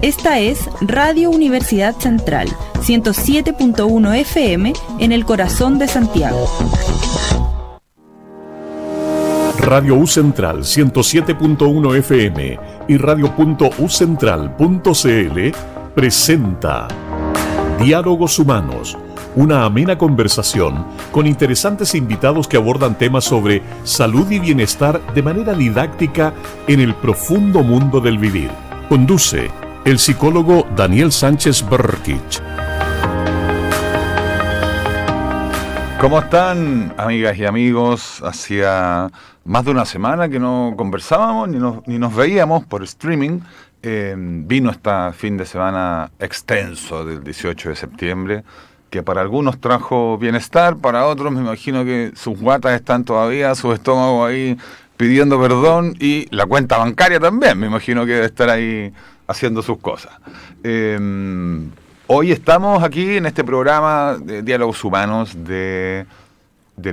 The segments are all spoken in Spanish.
Esta es Radio Universidad Central, 107.1 FM en el corazón de Santiago. Radio U Central 107.1 FM y radio.ucentral.cl presenta Diálogos Humanos, una amena conversación con interesantes invitados que abordan temas sobre salud y bienestar de manera didáctica en el profundo mundo del vivir. Conduce el psicólogo Daniel Sánchez Berkich. ¿Cómo están, amigas y amigos? Hacía más de una semana que no conversábamos ni nos veíamos por streaming. Vino este fin de semana extenso del 18 de septiembre, que para algunos trajo bienestar, para otros me imagino que sus guatas están todavía, su estómago ahí pidiendo perdón, y la cuenta bancaria también, me imagino que debe estar ahí haciendo sus cosas. Hoy estamos aquí en este programa de Diálogos Humanos del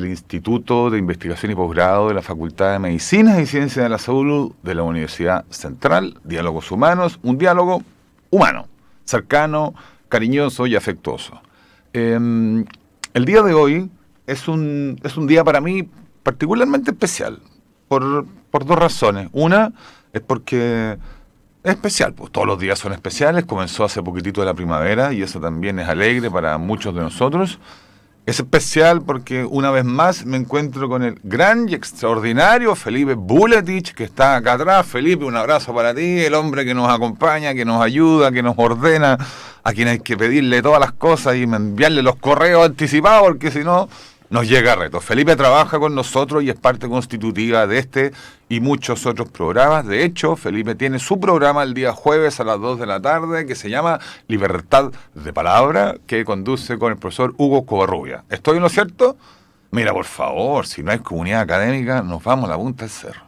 Instituto de Investigación y Posgrado de la Facultad de Medicina y Ciencias de la Salud de la Universidad Central. Diálogos Humanos, un diálogo humano, cercano, cariñoso y afectuoso. El día de hoy es un día para mí particularmente especial, por dos razones. Una es porque es especial, pues todos los días son especiales, comenzó hace poquitito de la primavera y eso también es alegre para muchos de nosotros. Es especial porque una vez más me encuentro con el gran y extraordinario Felipe Buletich, que está acá atrás. Felipe, un abrazo para ti, el hombre que nos acompaña, que nos ayuda, que nos ordena, a quien hay que pedirle todas las cosas y enviarle los correos anticipados, porque si no nos llega reto. Felipe trabaja con nosotros y es parte constitutiva de este y muchos otros programas. De hecho, Felipe tiene su programa el día jueves a las 2 de la tarde, que se llama Libertad de Palabra, que conduce con el profesor Hugo Covarrubia. ¿Estoy en lo cierto? Mira, por favor, si no hay comunidad académica, nos vamos a la punta del cerro.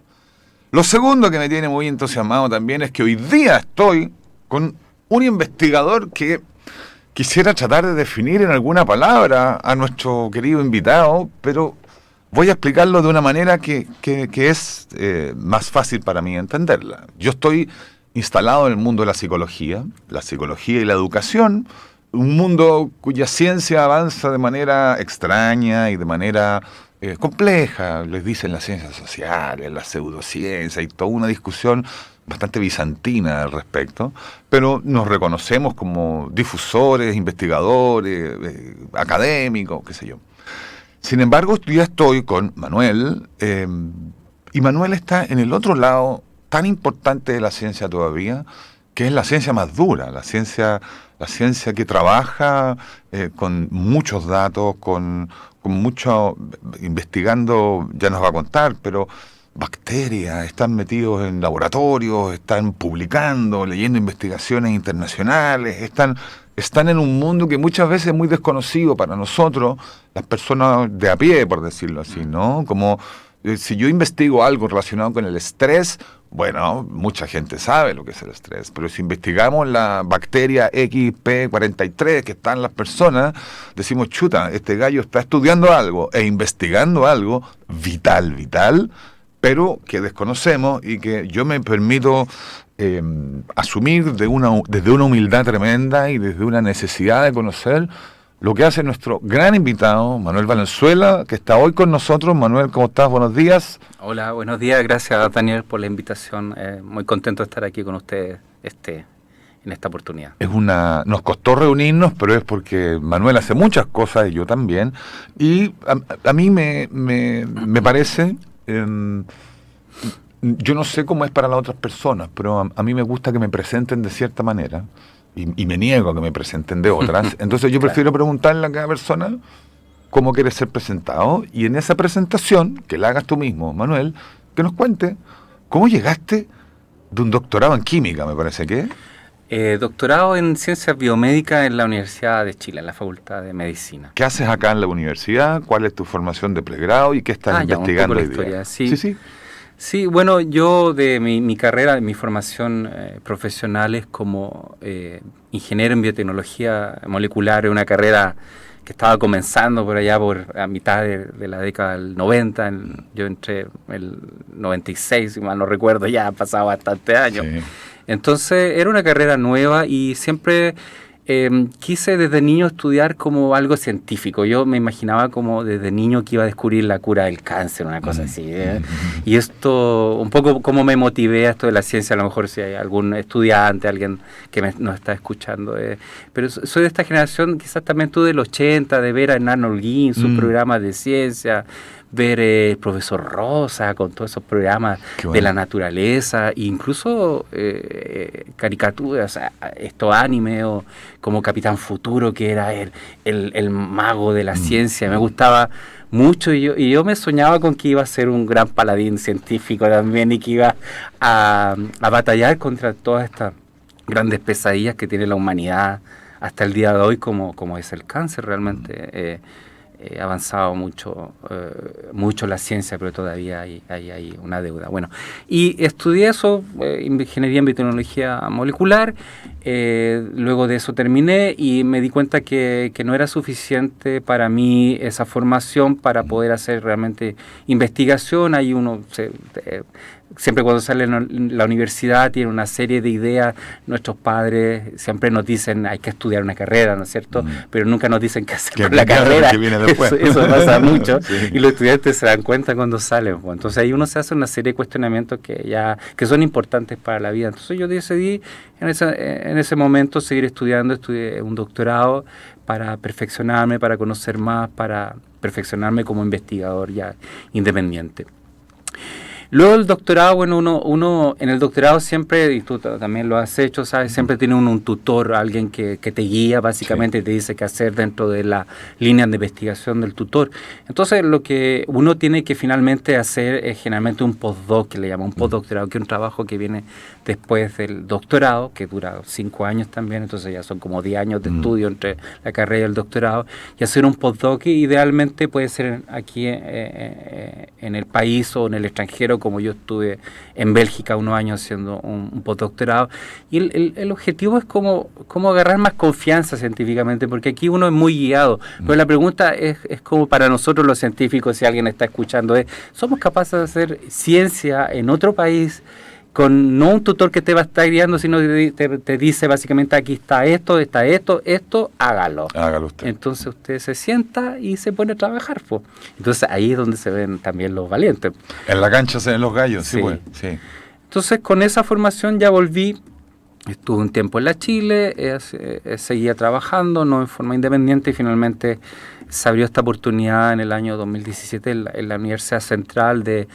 Lo segundo que me tiene muy entusiasmado también es que hoy día estoy con un investigador que quisiera tratar de definir en alguna palabra a nuestro querido invitado, pero voy a explicarlo de una manera que es más fácil para mí entenderla. Yo estoy instalado en el mundo de la psicología y la educación, un mundo cuya ciencia avanza de manera extraña y de manera compleja. Les dicen las ciencias sociales, la pseudociencia y toda una discusión bastante bizantina al respecto, pero nos reconocemos como difusores, investigadores, académicos, qué sé yo. Sin embargo, yo ya estoy con Manuel, y Manuel está en el otro lado tan importante de la ciencia todavía, que es la ciencia más dura, la ciencia que trabaja con muchos datos, con mucho, investigando, ya nos va a contar, pero bacterias, están metidos en laboratorios, están publicando, leyendo investigaciones internacionales, están en un mundo que muchas veces es muy desconocido para nosotros, las personas de a pie, por decirlo así, ¿no? Como si yo investigo algo relacionado con el estrés, bueno, mucha gente sabe lo que es el estrés, pero si investigamos la bacteria XP43 que está en las personas, decimos, chuta, este gallo está estudiando algo e investigando algo vital, pero que desconocemos y que yo me permito asumir desde una humildad tremenda y desde una necesidad de conocer lo que hace nuestro gran invitado, Manuel Valenzuela, que está hoy con nosotros. Manuel, ¿cómo estás? Buenos días. Hola, buenos días. Gracias, Daniel, por la invitación. Muy contento de estar aquí con ustedes en esta oportunidad. Nos costó reunirnos, pero es porque Manuel hace muchas cosas y yo también. Y a mí me parece... yo no sé cómo es para las otras personas, pero a mí me gusta que me presenten de cierta manera y me niego a que me presenten de otras. Entonces yo prefiero preguntarle a cada persona cómo quiere ser presentado, y en esa presentación, que la hagas tú mismo, Manuel, que nos cuente cómo llegaste de un doctorado en química, me parece que... Doctorado en Ciencias Biomédicas en la Universidad de Chile, en la Facultad de Medicina. ¿Qué haces acá en la universidad? ¿Cuál es tu formación de pregrado y qué estás investigando hoy día? Sí, bueno, yo de mi carrera, mi formación profesional es como ingeniero en biotecnología molecular, una carrera que estaba comenzando por allá a mitad de la década del 90, yo entré el 96, si mal no recuerdo, ya han pasado bastantes años. Sí. Entonces era una carrera nueva y siempre quise desde niño estudiar como algo científico. Yo me imaginaba como desde niño que iba a descubrir la cura del cáncer, una cosa así. Y esto, un poco como me motivé a esto de la ciencia, a lo mejor si hay algún estudiante, alguien que nos está escuchando. Pero soy de esta generación, quizás también tú del 80, de ver a Arnold Guin, sus programas de ciencia, ver el profesor Rosa con todos esos programas de la naturaleza, incluso caricaturas, estos animes, o como Capitán Futuro, que era el mago de la ciencia. Me gustaba mucho y yo me soñaba con que iba a ser un gran paladín científico también y que iba a batallar contra todas estas grandes pesadillas que tiene la humanidad hasta el día de hoy, como es el cáncer realmente. Ha avanzado mucho la ciencia, pero todavía hay una deuda. Bueno, y estudié eso, ingeniería en biotecnología molecular. Luego de eso terminé y me di cuenta que no era suficiente para mí esa formación para poder hacer realmente investigación. Ahí uno siempre cuando sale en la universidad tiene una serie de ideas. Nuestros padres siempre nos dicen hay que estudiar una carrera, ¿no es cierto? Pero nunca nos dicen qué hacer con la carrera. Que viene después. Eso pasa mucho. Sí. Y los estudiantes se dan cuenta cuando salen. Pues. Entonces ahí uno se hace una serie de cuestionamientos que son importantes para la vida. Entonces yo decidí en ese momento seguir estudiando. Estudié un doctorado para perfeccionarme, para conocer más, para perfeccionarme como investigador ya independiente. Luego el doctorado, bueno, uno en el doctorado siempre, y tú también lo has hecho, ¿sabes? Siempre tiene un tutor, alguien que te guía, básicamente, sí. Te dice qué hacer dentro de la línea de investigación del tutor. Entonces, lo que uno tiene que finalmente hacer es generalmente un postdoc, que le llaman un postdoctorado, que es un trabajo que viene después del doctorado, que dura 5 años también, entonces ya son como 10 años de estudio entre la carrera y el doctorado, y hacer un postdoc, idealmente puede ser aquí en el país o en el extranjero, como yo estuve en Bélgica unos años haciendo un postdoctorado, y el objetivo es como agarrar más confianza científicamente, porque aquí uno es muy guiado, pero la pregunta es como para nosotros los científicos, si alguien está escuchando, ¿somos capaces de hacer ciencia en otro país con no un tutor que te va a estar guiando, sino que te dice básicamente aquí está esto, hágalo. Hágalo usted. Entonces usted se sienta y se pone a trabajar. Po. Entonces ahí es donde se ven también los valientes. En la cancha se ven los gallos, sí. Bueno, sí. Entonces con esa formación ya volví, estuve un tiempo en la Chile, seguía trabajando, no en forma independiente, y finalmente se abrió esta oportunidad en el año 2017 en la Universidad Central de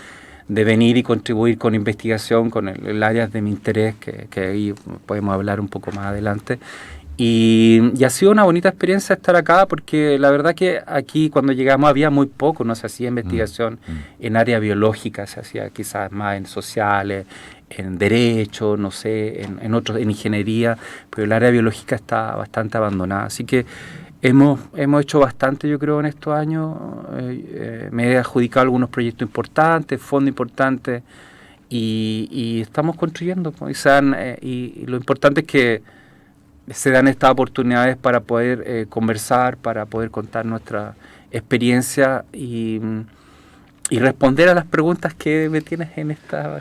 venir y contribuir con investigación, con el área de mi interés, que ahí podemos hablar un poco más adelante. Y ha sido una bonita experiencia estar acá, porque la verdad que aquí cuando llegamos había muy poco, no se hacía investigación en área biológica, se hacía quizás más en sociales, en derecho, no sé, en otros, en ingeniería, pero el área biológica está bastante abandonada. Así que hemos hecho bastante, yo creo, en estos años. Me he adjudicado algunos proyectos importantes, fondos importantes, y estamos construyendo. Y lo importante es que se dan estas oportunidades para poder conversar, para poder contar nuestra experiencia y responder a las preguntas que me tienes en esta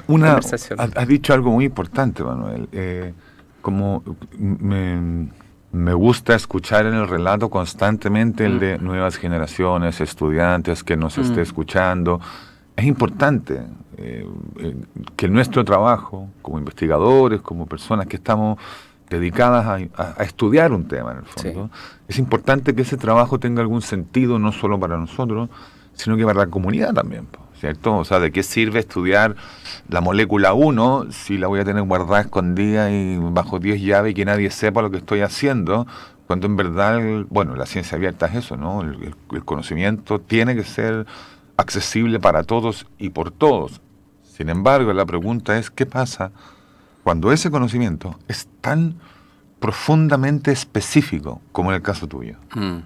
conversación. Has dicho algo muy importante, Manuel. Como me gusta escuchar en el relato constantemente el de nuevas generaciones, estudiantes que nos esté escuchando. Es importante que nuestro trabajo, como investigadores, como personas que estamos dedicadas a estudiar un tema en el fondo, es importante que ese trabajo tenga algún sentido, no solo para nosotros, sino que para la comunidad también, ¿cierto? O sea, ¿de qué sirve estudiar la molécula 1 si la voy a tener guardada, escondida y bajo 10 llaves y que nadie sepa lo que estoy haciendo? Cuando en verdad, la ciencia abierta es eso, ¿no? El conocimiento tiene que ser accesible para todos y por todos. Sin embargo, la pregunta es, ¿qué pasa cuando ese conocimiento es tan profundamente específico como en el caso tuyo?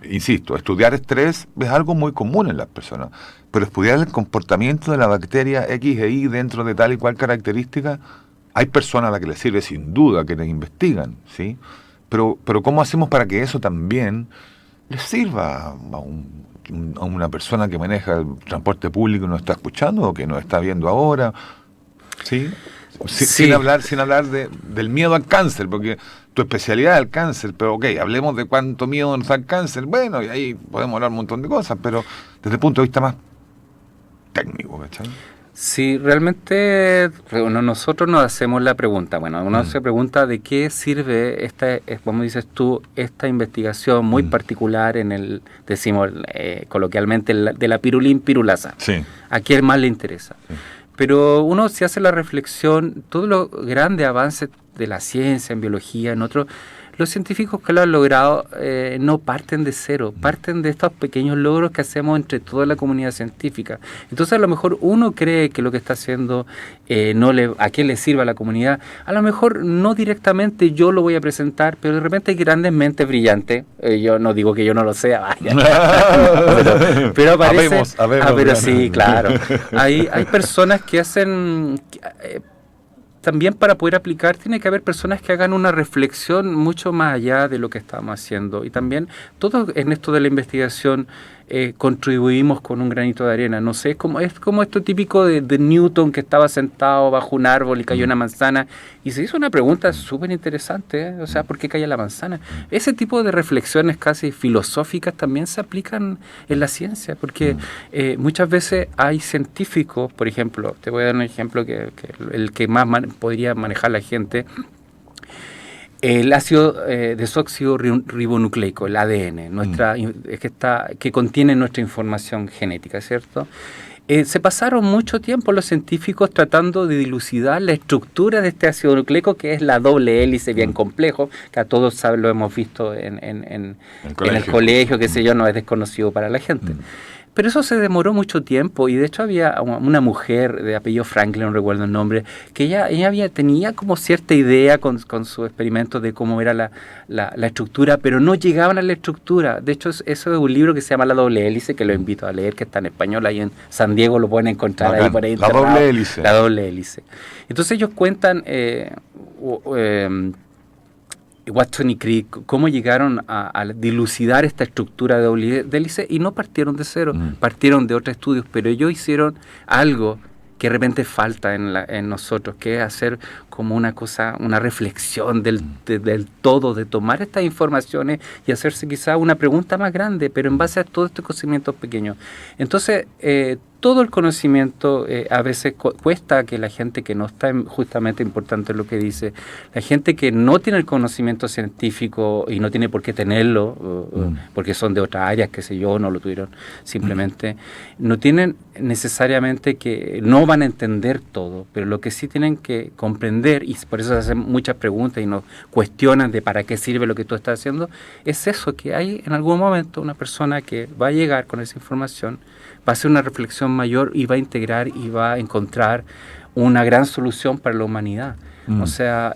Insisto, estudiar estrés es algo muy común en las personas, pero estudiar el comportamiento de la bacteria X e Y dentro de tal y cual característica, hay personas a las que les sirve sin duda, que les investigan, ¿sí? Pero ¿cómo hacemos para que eso también les sirva a una persona que maneja el transporte público y nos está escuchando o que nos está viendo ahora. ¿Sí? Sí. Sin hablar del miedo al cáncer, porque tu especialidad es el cáncer, pero ok, hablemos de cuánto miedo nos da el cáncer. Bueno, y ahí podemos hablar un montón de cosas, pero desde el punto de vista más técnico, ¿cachai? Sí, realmente nosotros nos hacemos la pregunta, uno se pregunta de qué sirve como dices tú, esta investigación muy particular decimos coloquialmente, de la pirulín pirulasa. Sí. ¿A quién más le interesa? Sí. Pero uno se hace la reflexión, todos los grandes avances de la ciencia, en biología, en otros, los científicos que lo han logrado no parten de cero, parten de estos pequeños logros que hacemos entre toda la comunidad científica. Entonces a lo mejor uno cree que lo que está haciendo a qué le sirve a la comunidad. A lo mejor no directamente yo lo voy a presentar, pero de repente hay grandes mentes brillantes. Yo no digo que yo no lo sea, vaya. pero aparece... Habemos, pero sí, claro. Hay personas que hacen... también para poder aplicar tiene que haber personas que hagan una reflexión mucho más allá de lo que estamos haciendo. Y también todos en esto de la investigación contribuimos con un granito de arena. No sé, es como esto típico de Newton, que estaba sentado bajo un árbol y cayó una manzana y se hizo una pregunta súper interesante, o sea, ¿por qué cae la manzana? Ese tipo de reflexiones casi filosóficas también se aplican en la ciencia, porque muchas veces hay científicos, por ejemplo, te voy a dar un ejemplo que el que más podría manejar la gente. El ácido desóxido ribonucleico, el ADN, que contiene nuestra información genética, ¿cierto? Se pasaron mucho tiempo los científicos tratando de dilucidar la estructura de este ácido nucleico, que es la doble hélice bien complejo, que a todos lo hemos visto en el colegio, qué sé yo, no es desconocido para la gente. Pero eso se demoró mucho tiempo, y de hecho había una mujer de apellido Franklin, no recuerdo el nombre, que ella tenía como cierta idea con su experimento de cómo era la estructura, pero no llegaban a la estructura. De hecho, eso es un libro que se llama La doble hélice, que lo invito a leer, que está en español, ahí en San Diego lo pueden encontrar. Ahí por ahí. La doble hélice. La doble hélice. Entonces ellos cuentan... Watson y Crick, cómo llegaron a dilucidar esta estructura de doble hélice, y no partieron de cero, partieron de otros estudios, pero ellos hicieron algo que de repente falta en nosotros, que es hacer como una reflexión del todo, de tomar estas informaciones y hacerse quizá una pregunta más grande, pero en base a todos estos conocimientos pequeños. Entonces, todo el conocimiento a veces cuesta que la gente que no está justamente importante lo que dice, la gente que no tiene el conocimiento científico y no tiene por qué tenerlo, porque son de otras áreas, qué sé yo, no lo tuvieron simplemente, no tienen necesariamente no van a entender todo, pero lo que sí tienen que comprender, y por eso se hacen muchas preguntas y nos cuestionan de para qué sirve lo que tú estás haciendo, es eso, que hay en algún momento una persona que va a llegar con esa información, va a hacer una reflexión mayor y va a integrar y va a encontrar una gran solución para la humanidad. O sea,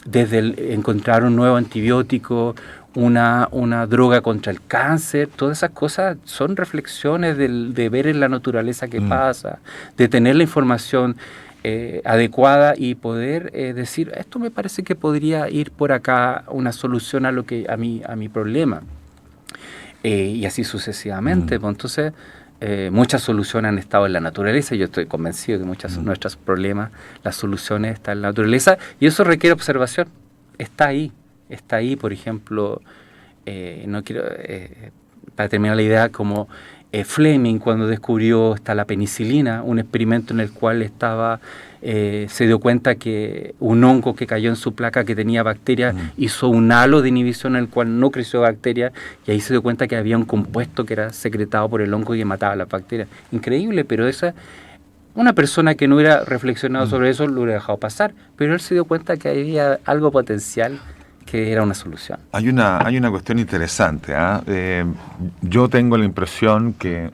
desde encontrar un nuevo antibiótico, una droga contra el cáncer, todas esas cosas son reflexiones de ver en la naturaleza qué pasa, de tener la información adecuada y poder decir, esto me parece que podría ir por acá, una solución a mi problema. Y así sucesivamente. Pues entonces, muchas soluciones han estado en la naturaleza. Yo estoy convencido que muchos de nuestros problemas, las soluciones están en la naturaleza, y eso requiere observación. Está ahí, por ejemplo, no quiero, para terminar la idea, como Fleming cuando descubrió la penicilina, un experimento en el cual se dio cuenta que un hongo que cayó en su placa que tenía bacterias hizo un halo de inhibición en el cual no creció bacterias, y ahí se dio cuenta que había un compuesto que era secretado por el hongo y que mataba a las bacterias. Increíble, pero una persona que no hubiera reflexionado sobre eso lo hubiera dejado pasar, pero él se dio cuenta que había algo potencial, que era una solución. Hay una cuestión interesante. Yo tengo la impresión que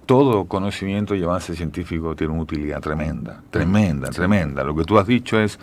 todo conocimiento y avance científico tiene una utilidad tremenda. Lo que tú has dicho es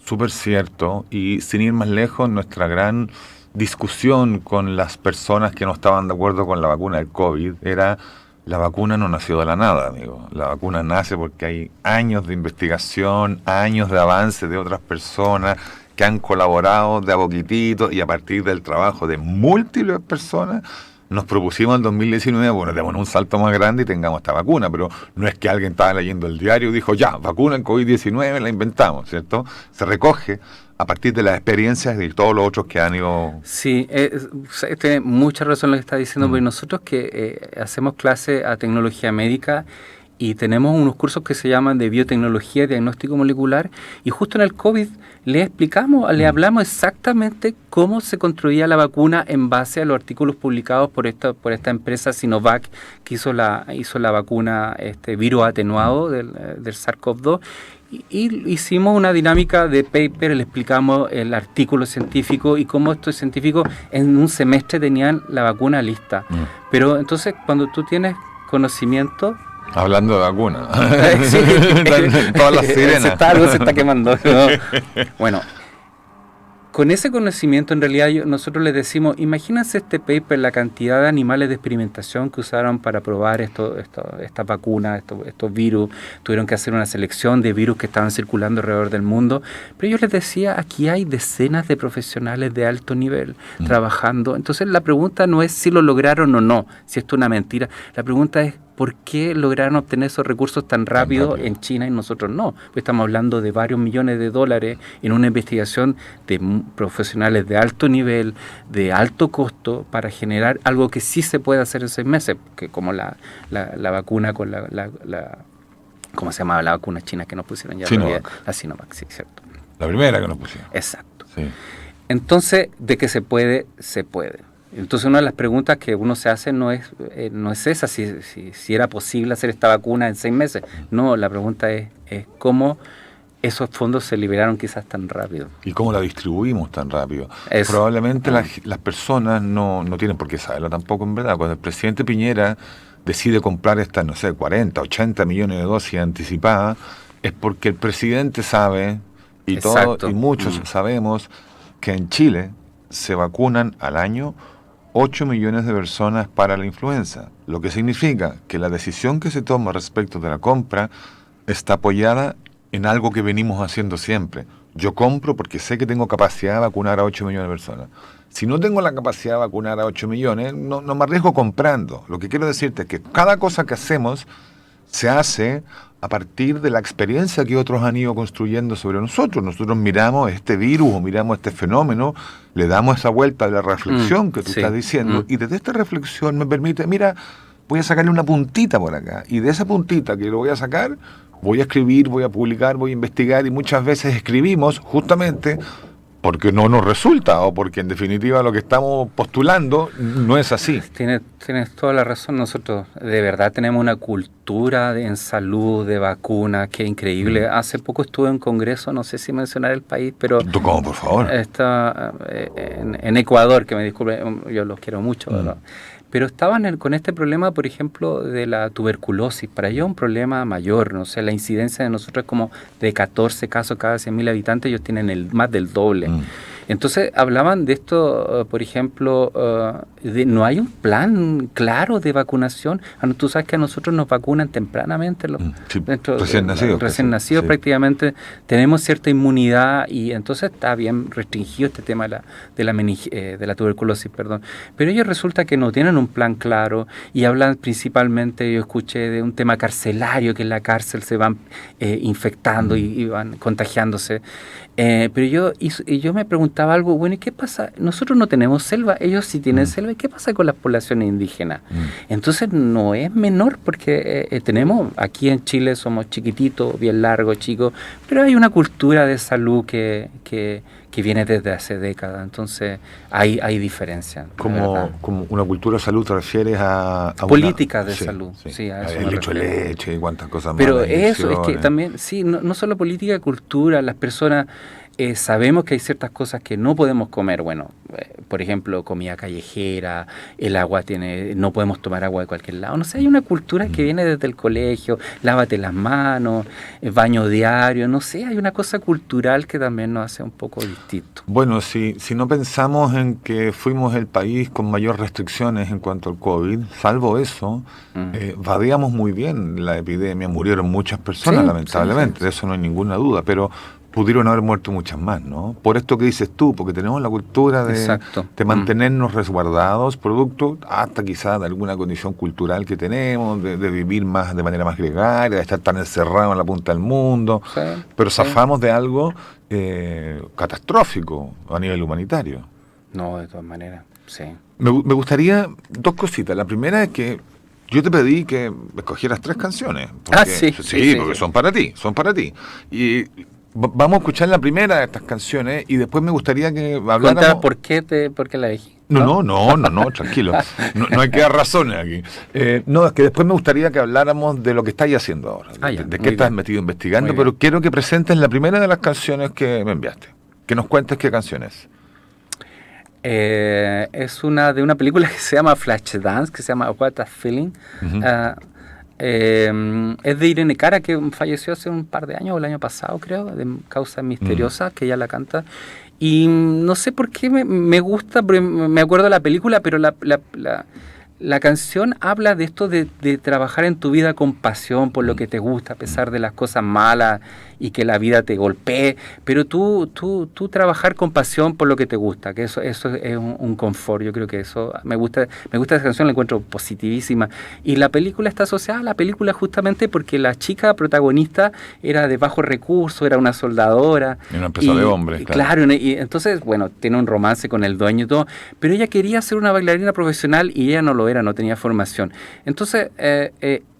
súper cierto, y sin ir más lejos, nuestra gran discusión con las personas que no estaban de acuerdo con la vacuna del COVID era: la vacuna no nació de la nada, amigo. La vacuna nace porque hay años de investigación, años de avance de otras personas que han colaborado de a poquitito y a partir del trabajo de múltiples personas, nos propusimos en 2019, bueno, demos un salto más grande y tengamos esta vacuna, pero no es que alguien estaba leyendo el diario y dijo, ya, vacuna en COVID-19, la inventamos, ¿cierto? Se recoge a partir de las experiencias y todos los otros que han ido... Sí, tiene mucha razón lo que está diciendo, porque nosotros que hacemos clase a tecnología médica y tenemos unos cursos que se llaman de biotecnología y diagnóstico molecular, y justo en el COVID le explicamos, le hablamos exactamente cómo se construía la vacuna en base a los artículos publicados por esta empresa Sinovac, que hizo la vacuna virus atenuado del SARS-CoV-2, y hicimos una dinámica de paper, le explicamos el artículo científico y cómo estos científicos en un semestre tenían la vacuna lista. Pero entonces cuando tú tienes conocimiento... Hablando de vacuna. Sí. Todas las sirenas. Algo se está quemando, ¿no? Bueno, con ese conocimiento en realidad nosotros les decimos, imagínense este paper, la cantidad de animales de experimentación que usaron para probar esta vacuna, estos virus, tuvieron que hacer una selección de virus que estaban circulando alrededor del mundo, pero yo les decía, aquí hay decenas de profesionales de alto nivel trabajando, entonces la pregunta no es si lo lograron o no, si esto es una mentira, la pregunta es, ¿por qué lograron obtener esos recursos tan rápido en China y nosotros no? Pues estamos hablando de varios millones de dólares en una investigación de profesionales de alto nivel, de alto costo, para generar algo que sí se puede hacer en 6 meses, que como la vacuna con ¿cómo se llamaba la vacuna china que nos pusieron ya? Sinovac. La Sinovac, sí, cierto. La primera que nos pusieron. Exacto. Sí. Entonces, de que se puede, se puede. Entonces una de las preguntas que uno se hace no es esa, si era posible hacer esta vacuna en 6 meses. No, la pregunta es cómo esos fondos se liberaron quizás tan rápido. ¿Y cómo la distribuimos tan rápido? Eso. Probablemente las personas no tienen por qué saberlo tampoco, en verdad. Cuando el presidente Piñera decide comprar estas, 40, 80 millones de dosis anticipadas, es porque el presidente sabe, y muchos sabemos, que en Chile se vacunan al año 8 millones de personas para la influenza, lo que significa que la decisión que se toma respecto de la compra está apoyada en algo que venimos haciendo siempre. Yo compro porque sé que tengo capacidad de vacunar a 8 millones de personas. Si no tengo la capacidad de vacunar a 8 millones, no me arriesgo comprando. Lo que quiero decirte es que cada cosa que hacemos se hace a partir de la experiencia que otros han ido construyendo sobre nosotros. Nosotros miramos este virus o miramos este fenómeno, le damos esa vuelta de la reflexión que tú estás diciendo, y desde esta reflexión me permite, mira, voy a sacarle una puntita por acá, y de esa puntita que lo voy a sacar, voy a escribir, voy a publicar, voy a investigar, y muchas veces escribimos justamente porque no nos resulta, o porque en definitiva lo que estamos postulando no es así. Tienes toda la razón. Nosotros de verdad tenemos una cultura en salud, de vacunas, que es increíble. Hace poco estuve en un congreso, no sé si mencionar el país, pero... ¿Cómo, por favor? Está en Ecuador, que me disculpe, yo los quiero mucho, ¿verdad? Pero estaban con este problema, por ejemplo, de la tuberculosis. Para ellos es un problema mayor, no sé, la incidencia de nosotros es como de 14 casos cada 100.000 habitantes, ellos tienen más del doble. Entonces hablaban de esto, por ejemplo, no hay un plan claro de vacunación. Tú sabes que a nosotros nos vacunan tempranamente, recién nacidos sí. Prácticamente tenemos cierta inmunidad y entonces está bien restringido este tema de la tuberculosis, perdón. Pero ellos resulta que no tienen un plan claro y hablan principalmente, yo escuché de un tema carcelario, que en la cárcel se van infectando y van contagiándose. Pero yo me preguntaba algo, bueno, ¿y qué pasa? Nosotros no tenemos selva, ellos sí tienen selva, ¿y qué pasa con las poblaciones indígenas? Entonces no es menor, porque tenemos, aquí en Chile somos chiquititos, bien largos, chicos, pero hay una cultura de salud que viene desde hace décadas, entonces hay diferencia. Como una cultura de salud, ¿te refieres a políticas de salud? Sí, a eso el lecho de leche y cuántas cosas más. Pero eso es que también, sí, no solo política, cultura, las personas... sabemos que hay ciertas cosas que no podemos comer, bueno, por ejemplo, comida callejera, el agua no podemos tomar agua de cualquier lado, no sé, hay una cultura que viene desde el colegio, lávate las manos, baño diario, no sé, hay una cosa cultural que también nos hace un poco distinto. Bueno, si no pensamos en que fuimos el país con mayor restricciones en cuanto al COVID, salvo eso, vadeamos muy bien la epidemia, murieron muchas personas, lamentablemente, de eso no hay ninguna duda, pero pudieron haber muerto muchas más, ¿no? Por esto que dices tú, porque tenemos la cultura de mantenernos resguardados, producto hasta quizás de alguna condición cultural que tenemos, de vivir más de manera más gregaria, de estar tan encerrados en la punta del mundo, pero zafamos de algo catastrófico a nivel humanitario. No, de todas maneras, sí. Me gustaría dos cositas. La primera es que yo te pedí que escogieras 3 canciones. Porque, porque son para ti. Y vamos a escuchar la primera de estas canciones y después me gustaría que habláramos... ¿Por qué la elegí? No, tranquilo. No hay que dar razones aquí. Es que después me gustaría que habláramos de lo que estáis haciendo ahora. De qué estás metido investigando, pero quiero que presentes la primera de las canciones que me enviaste. Que nos cuentes qué canción es. Es de una película que se llama Flashdance, que se llama What a Feeling. Es de Irene Cara, que falleció hace un par de años, o el año pasado creo, de causas misteriosas, que ella la canta. Y no sé por qué me gusta, porque me acuerdo de la película, pero la canción habla de esto de trabajar en tu vida con pasión por lo que te gusta, a pesar de las cosas malas y que la vida te golpee, pero tú trabajar con pasión por lo que te gusta, que eso es un confort. Yo creo que eso me gusta esa canción, la encuentro positivísima. Y la película está asociada a la película justamente porque la chica protagonista era de bajos recursos, era una soldadora. Y una empresa de hombres. Claro, y entonces, bueno, tiene un romance con el dueño y todo, pero ella quería ser una bailarina profesional y ella no lo era, no tenía formación. Entonces,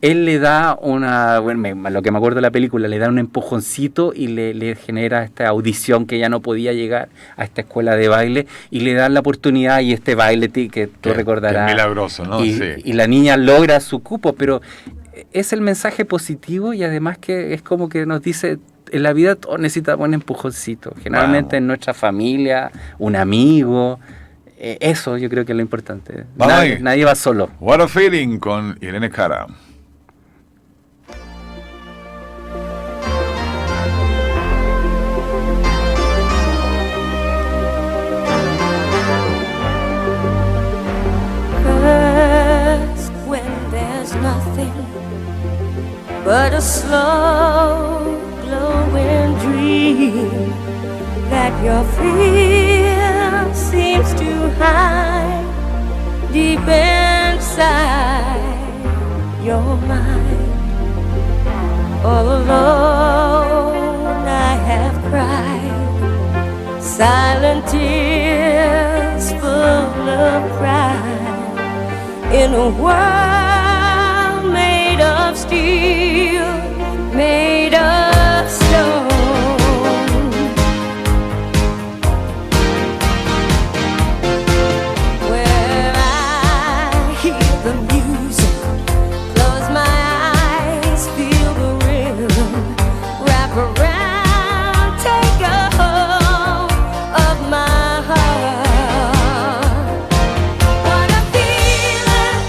él le da lo que me acuerdo de la película, le da un empujoncito y le genera esta audición que ella no podía llegar a esta escuela de baile y le dan la oportunidad y este baile que tú recordarás. Es milagroso, ¿no? Y la niña logra su cupo, pero es el mensaje positivo y además que es como que nos dice, en la vida todos necesitamos un empujoncito, generalmente en nuestra familia, un amigo. Eso yo creo que es lo importante. Nadie va solo. What a Feeling con Irene Cara. But a slow glowing dream that your fear seems to hide deep inside your mind. All alone I have cried silent tears full of pride in a world made of steel, made of stone. Where I hear the music, close my eyes, feel the rhythm, wrap around, take a hold of my heart. What a feeling,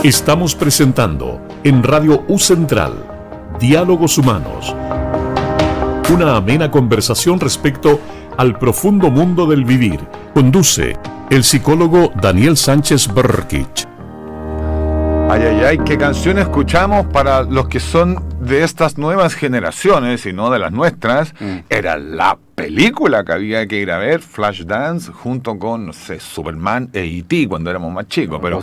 Estamos presentando en Radio U Central Diálogos Humanos, una amena conversación respecto al profundo mundo del vivir. Conduce el psicólogo Daniel Sánchez Brkic. Ay, ay, ay, qué canción escuchamos para los que son de estas nuevas generaciones y no de las nuestras. Era la película que había que ir a ver, Flashdance, junto con, no sé, Superman e E.T. cuando éramos más chicos. Pero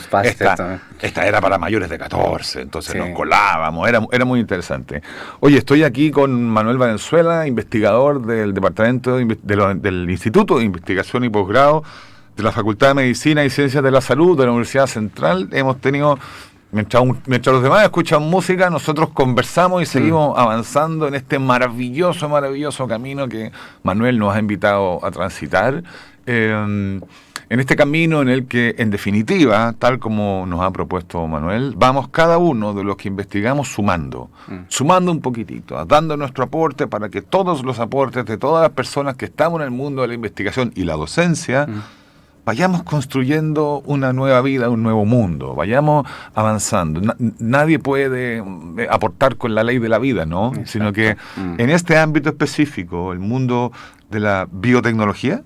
esta era para mayores de 14, entonces nos colábamos, era muy interesante. Oye, estoy aquí con Manuel Valenzuela, investigador del Departamento del Instituto de Investigación y Posgrado de la Facultad de Medicina y Ciencias de la Salud de la Universidad Central. Hemos tenido... Mientras los demás escuchan música, nosotros conversamos y seguimos avanzando en este maravilloso camino que Manuel nos ha invitado a transitar. En este camino en el que, en definitiva, tal como nos ha propuesto Manuel, vamos cada uno de los que investigamos sumando un poquitito, dando nuestro aporte para que todos los aportes de todas las personas que estamos en el mundo de la investigación y la docencia vayamos construyendo una nueva vida, un nuevo mundo, vayamos avanzando. Nadie puede aportar con la ley de la vida, ¿no? Exacto. Sino que en este ámbito específico, el mundo de la biotecnología,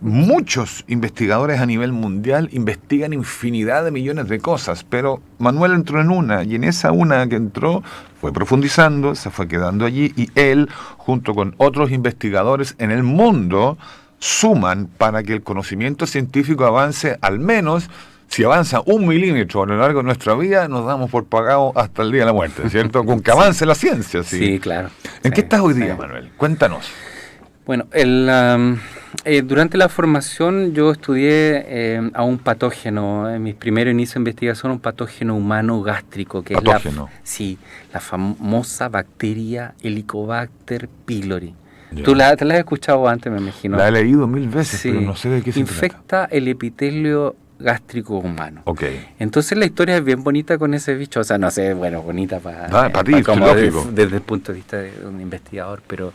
muchos investigadores a nivel mundial investigan infinidad de millones de cosas, pero Manuel entró en una, y en esa una que entró fue profundizando, se fue quedando allí, y él, junto con otros investigadores en el mundo, suman para que el conocimiento científico avance, al menos, si avanza 1 milímetro a lo largo de nuestra vida, nos damos por pagado hasta el día de la muerte, ¿cierto? Con que avance la ciencia. Sí, claro. ¿En qué estás hoy día, Manuel? Cuéntanos. Bueno, durante la formación yo estudié a un patógeno, en mis primeros inicios de investigación, un patógeno humano gástrico, que ¿Patógeno? La famosa bacteria Helicobacter pylori. Tú te la has escuchado antes, me imagino. La he leído 1000 veces, pero no sé de qué se trata. Infecta el epitelio gástrico humano. Okay. Entonces la historia es bien bonita con ese bicho, o sea, no sé, bueno, bonita para ti, desde el punto de vista de un investigador, pero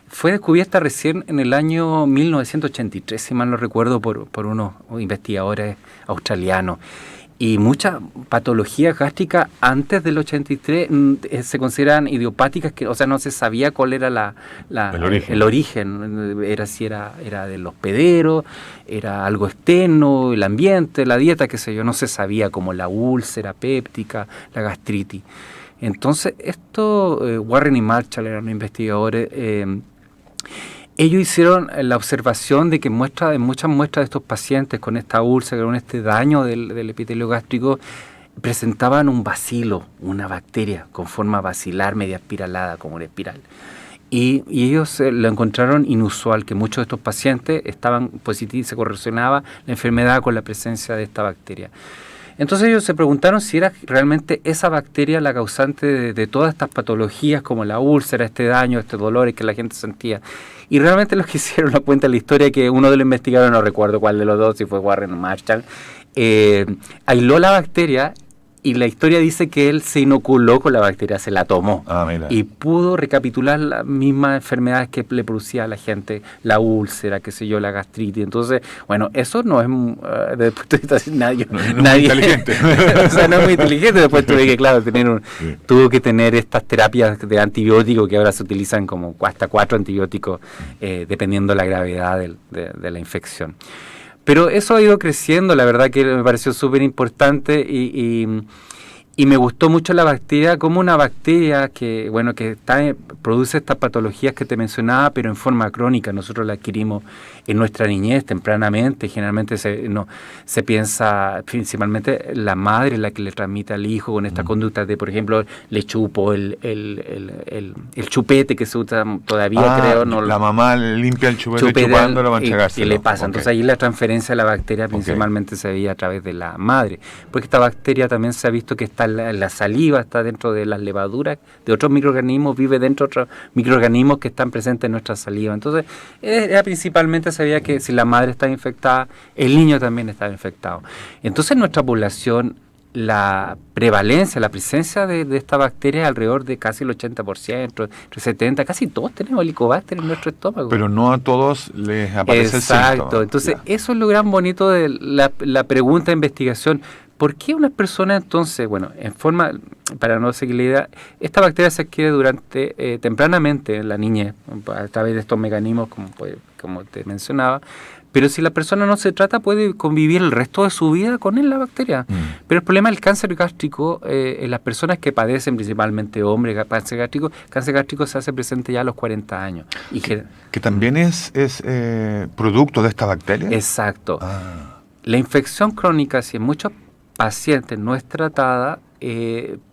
fue descubierta recién en el año 1983, si mal no recuerdo, por unos investigadores australianos. Y muchas patologías gástricas antes del 83 se consideran idiopáticas, o sea, no se sabía cuál era el origen. Era del hospedero, era algo externo, el ambiente, la dieta, qué sé yo, no se sabía, como la úlcera péptica, la gastritis. Entonces, Warren y Marshall eran investigadores. Ellos hicieron la observación de que en muchas muestras de estos pacientes con esta úlcera, con este daño del epitelio gástrico, presentaban un bacilo, una bacteria con forma bacilar media espiralada, como una espiral. Y ellos lo encontraron inusual, que muchos de estos pacientes estaban positivos, se correlacionaba la enfermedad con la presencia de esta bacteria. Entonces ellos se preguntaron si era realmente esa bacteria la causante de todas estas patologías, como la úlcera, este daño, este dolor que la gente sentía. Y realmente lo que hicieron, la cuenta de la historia, que uno de los investigadores, no recuerdo cuál de los dos, si fue Warren o Marshall, aisló la bacteria, y la historia dice que él se inoculó con la bacteria, se la tomó, y pudo recapitular las mismas enfermedades que le producía a la gente, la úlcera, qué sé yo, la gastritis. Entonces, bueno, eso no es desde el punto de vista de nadie muy inteligente. O sea, no es muy inteligente. Después tuvo que tener estas terapias de antibióticos que ahora se utilizan como hasta 4 antibióticos, dependiendo de la gravedad de la infección. Pero eso ha ido creciendo, la verdad que me pareció súper importante y me gustó mucho la bacteria como una bacteria que produce estas patologías que te mencionaba, pero en forma crónica. Nosotros la adquirimos en nuestra niñez, tempranamente. Generalmente se piensa, principalmente la madre es la que le transmite al hijo con esta conducta de, por ejemplo, le chupo el chupete que se usa todavía, creo. La mamá le limpia el chupete chupándolo para entregárselo. Y le pasa. Entonces ahí la transferencia de la bacteria principalmente se veía a través de la madre. Porque esta bacteria también se ha visto que está en la saliva, está dentro de las levaduras de otros microorganismos, vive dentro de otros microorganismos que están presentes en nuestra saliva. Entonces, principalmente sabía que si la madre está infectada, el niño también está infectado. Entonces, en nuestra población, la prevalencia, la presencia de esta bacteria es alrededor de casi el 80%, el 70%, casi todos tenemos Helicobacter en nuestro estómago. Pero no a todos les aparece el síntoma. Exacto, entonces eso es lo gran bonito de la pregunta de investigación. ¿por qué unas personas entonces, bueno, en forma, para no seguir la idea, esta bacteria se adquiere durante tempranamente en la niñez, a través de estos mecanismos como te mencionaba, pero si la persona no se trata puede convivir el resto de su vida con la bacteria. Pero el problema del cáncer gástrico, en las personas que padecen, principalmente hombres, cáncer gástrico se hace presente ya a los 40 años. Y que también es producto de esta bacteria. Exacto. La infección crónica, si en muchos pacientes no es tratada,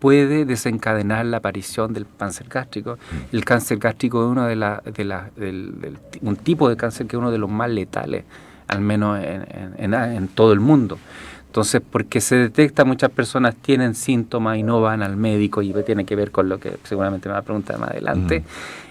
puede desencadenar la aparición del cáncer gástrico. El cáncer gástrico es un tipo de cáncer que es uno de los más letales, al menos en todo el mundo. Entonces, porque se detecta, muchas personas tienen síntomas y no van al médico, y tiene que ver con lo que seguramente me va a preguntar más adelante.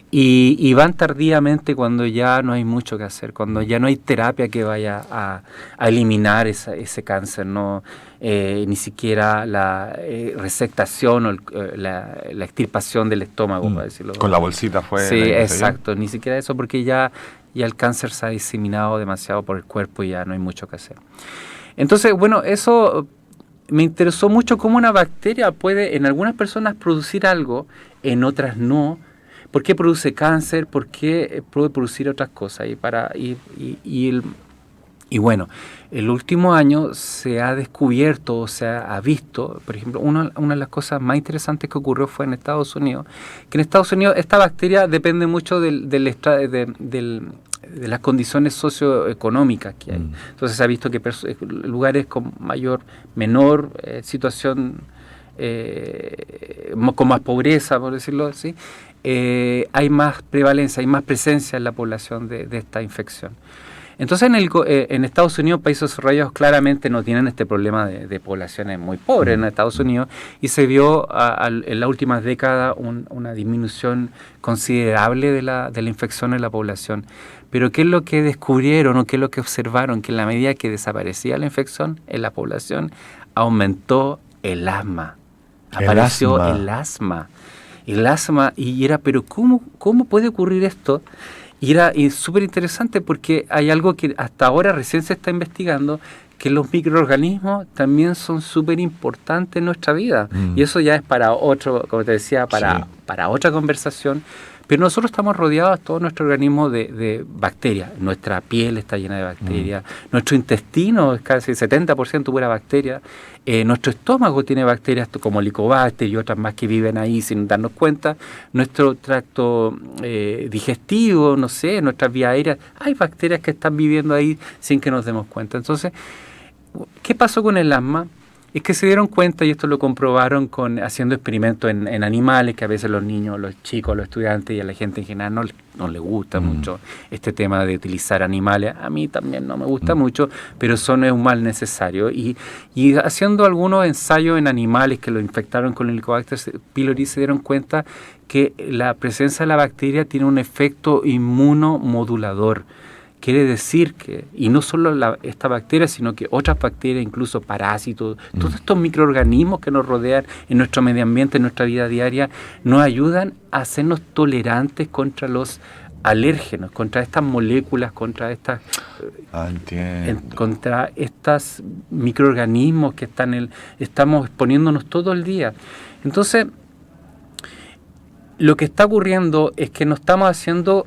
Y van tardíamente cuando ya no hay mucho que hacer, cuando ya no hay terapia que vaya a eliminar ese cáncer, no ni siquiera la resectación o la extirpación del estómago, para decirlo. Con la bolsita fue. Sí, exacto, ni siquiera eso, porque ya el cáncer se ha diseminado demasiado por el cuerpo y ya no hay mucho que hacer. Entonces, bueno, eso me interesó mucho cómo una bacteria puede en algunas personas producir algo, en otras no. ¿Por qué produce cáncer? ¿Por qué puede producir otras cosas? Y bueno, el último año se ha descubierto, o se ha visto, por ejemplo, una de las cosas más interesantes que ocurrió fue en Estados Unidos, que en Estados Unidos esta bacteria depende mucho de las condiciones socioeconómicas que hay. Entonces se ha visto que lugares con menor situación, con más pobreza, por decirlo así, hay más prevalencia, hay más presencia en la población de esta infección. Entonces en Estados Unidos, países desarrollados claramente no tienen este problema de poblaciones muy pobres en Estados Unidos, y se vio en las últimas décadas una disminución considerable de la infección en la población. Pero ¿qué es lo que descubrieron o qué es lo que observaron? Que en la medida que desaparecía la infección en la población, aumentó el asma. Apareció el asma. Y era, pero ¿cómo puede ocurrir esto? Y era súper interesante porque hay algo que hasta ahora recién se está investigando, que los microorganismos también son súper importantes en nuestra vida. Y eso ya es para otro, como te decía, para otra conversación. Pero nosotros estamos rodeados, todo nuestro organismo, de bacterias. Nuestra piel está llena de bacterias. Nuestro intestino es casi 70% pura bacteria. Nuestro estómago tiene bacterias como Helicobacter y otras más que viven ahí sin darnos cuenta. Nuestro tracto digestivo, no sé, nuestras vías aéreas, hay bacterias que están viviendo ahí sin que nos demos cuenta. Entonces, ¿qué pasó con el asma? Es que se dieron cuenta, y esto lo comprobaron haciendo experimentos en animales, que a veces los niños, los chicos, los estudiantes y a la gente en general no les gusta mucho este tema de utilizar animales. A mí también no me gusta mucho, pero es un mal necesario. Y haciendo algunos ensayos en animales que lo infectaron con el Helicobacter pylori, se dieron cuenta que la presencia de la bacteria tiene un efecto inmunomodulador. Quiere decir que, y no solo esta bacteria, sino que otras bacterias, incluso parásitos, todos estos microorganismos que nos rodean en nuestro medio ambiente, en nuestra vida diaria, nos ayudan a hacernos tolerantes contra los alérgenos, contra estas moléculas, contra estas contra estos microorganismos que estamos exponiéndonos todo el día. Entonces, lo que está ocurriendo es que nos estamos haciendo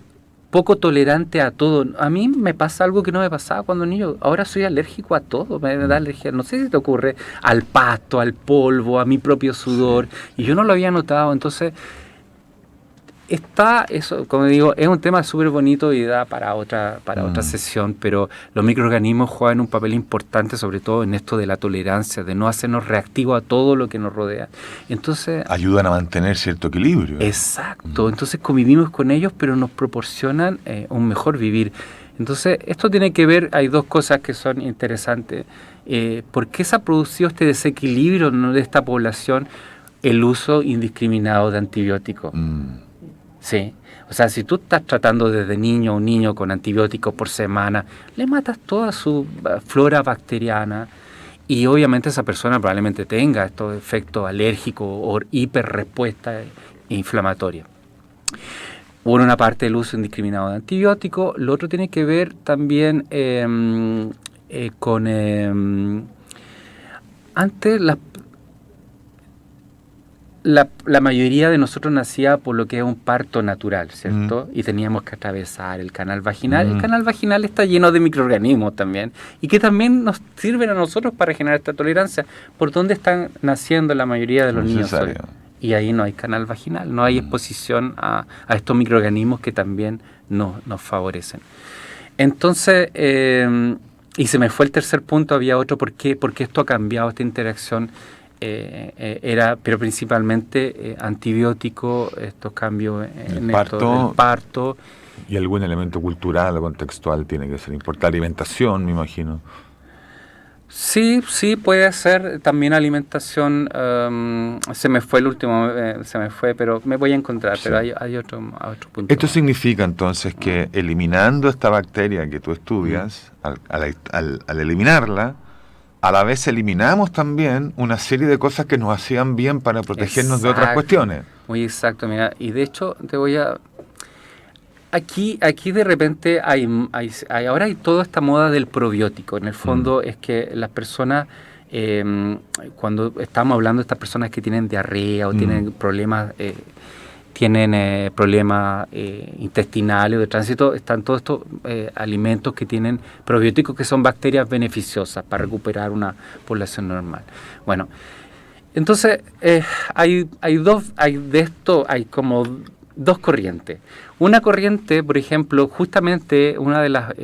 poco tolerante a todo. A mí me pasa algo que no me pasaba cuando niño. Ahora soy alérgico a todo. Me da alergia, no sé si te ocurre, al pasto, al polvo, a mi propio sudor. Y yo no lo había notado. Entonces, eso, como digo, es un tema súper bonito y da para otra sesión, pero los microorganismos juegan un papel importante, sobre todo en esto de la tolerancia, de no hacernos reactivos a todo lo que nos rodea. Entonces, ayudan a mantener cierto equilibrio. Exacto. Entonces convivimos con ellos, pero nos proporcionan un mejor vivir. Entonces, esto tiene que ver, hay dos cosas que son interesantes. ¿Por qué se ha producido este desequilibrio, ¿no?, de esta población? El uso indiscriminado de antibióticos. Sí, o sea, si tú estás tratando desde niño a un niño con antibióticos por semana, le matas toda su flora bacteriana, y obviamente esa persona probablemente tenga estos efectos alérgicos o hiperrespuesta inflamatoria. Por una parte, el uso indiscriminado de antibióticos. Lo otro tiene que ver también con Antes la mayoría de nosotros nacía por lo que es un parto natural, ¿cierto? Y teníamos que atravesar el canal vaginal. El canal vaginal está lleno de microorganismos también, y que también nos sirven a nosotros para generar esta tolerancia. ¿Por dónde están naciendo la mayoría de los niños hoy? Y ahí no hay canal vaginal, no hay exposición a estos microorganismos que también nos favorecen. Entonces, y se me fue el tercer punto, había otro, ¿por qué esto ha cambiado, esta interacción? Pero principalmente antibiótico, estos cambios en el parto. Y algún elemento cultural o contextual tiene que ser importante. Alimentación, me imagino. Sí, puede ser también alimentación. Se me fue el último, pero me voy a encontrar. Sí. Pero hay otro punto. Esto significa entonces que eliminando esta bacteria que tú estudias, al eliminarla, a la vez eliminamos también una serie de cosas que nos hacían bien para protegernos de otras cuestiones. Muy exacto, mira. Y de hecho, te voy a... Aquí de repente ahora hay toda esta moda del probiótico. En el fondo es que las personas, cuando estamos hablando de estas personas que tienen diarrea o tienen problemas... problemas intestinales o de tránsito, están todos estos alimentos que tienen probióticos, que son bacterias beneficiosas para recuperar una población normal. Bueno, entonces hay como dos corrientes. Una corriente, por ejemplo, justamente una de las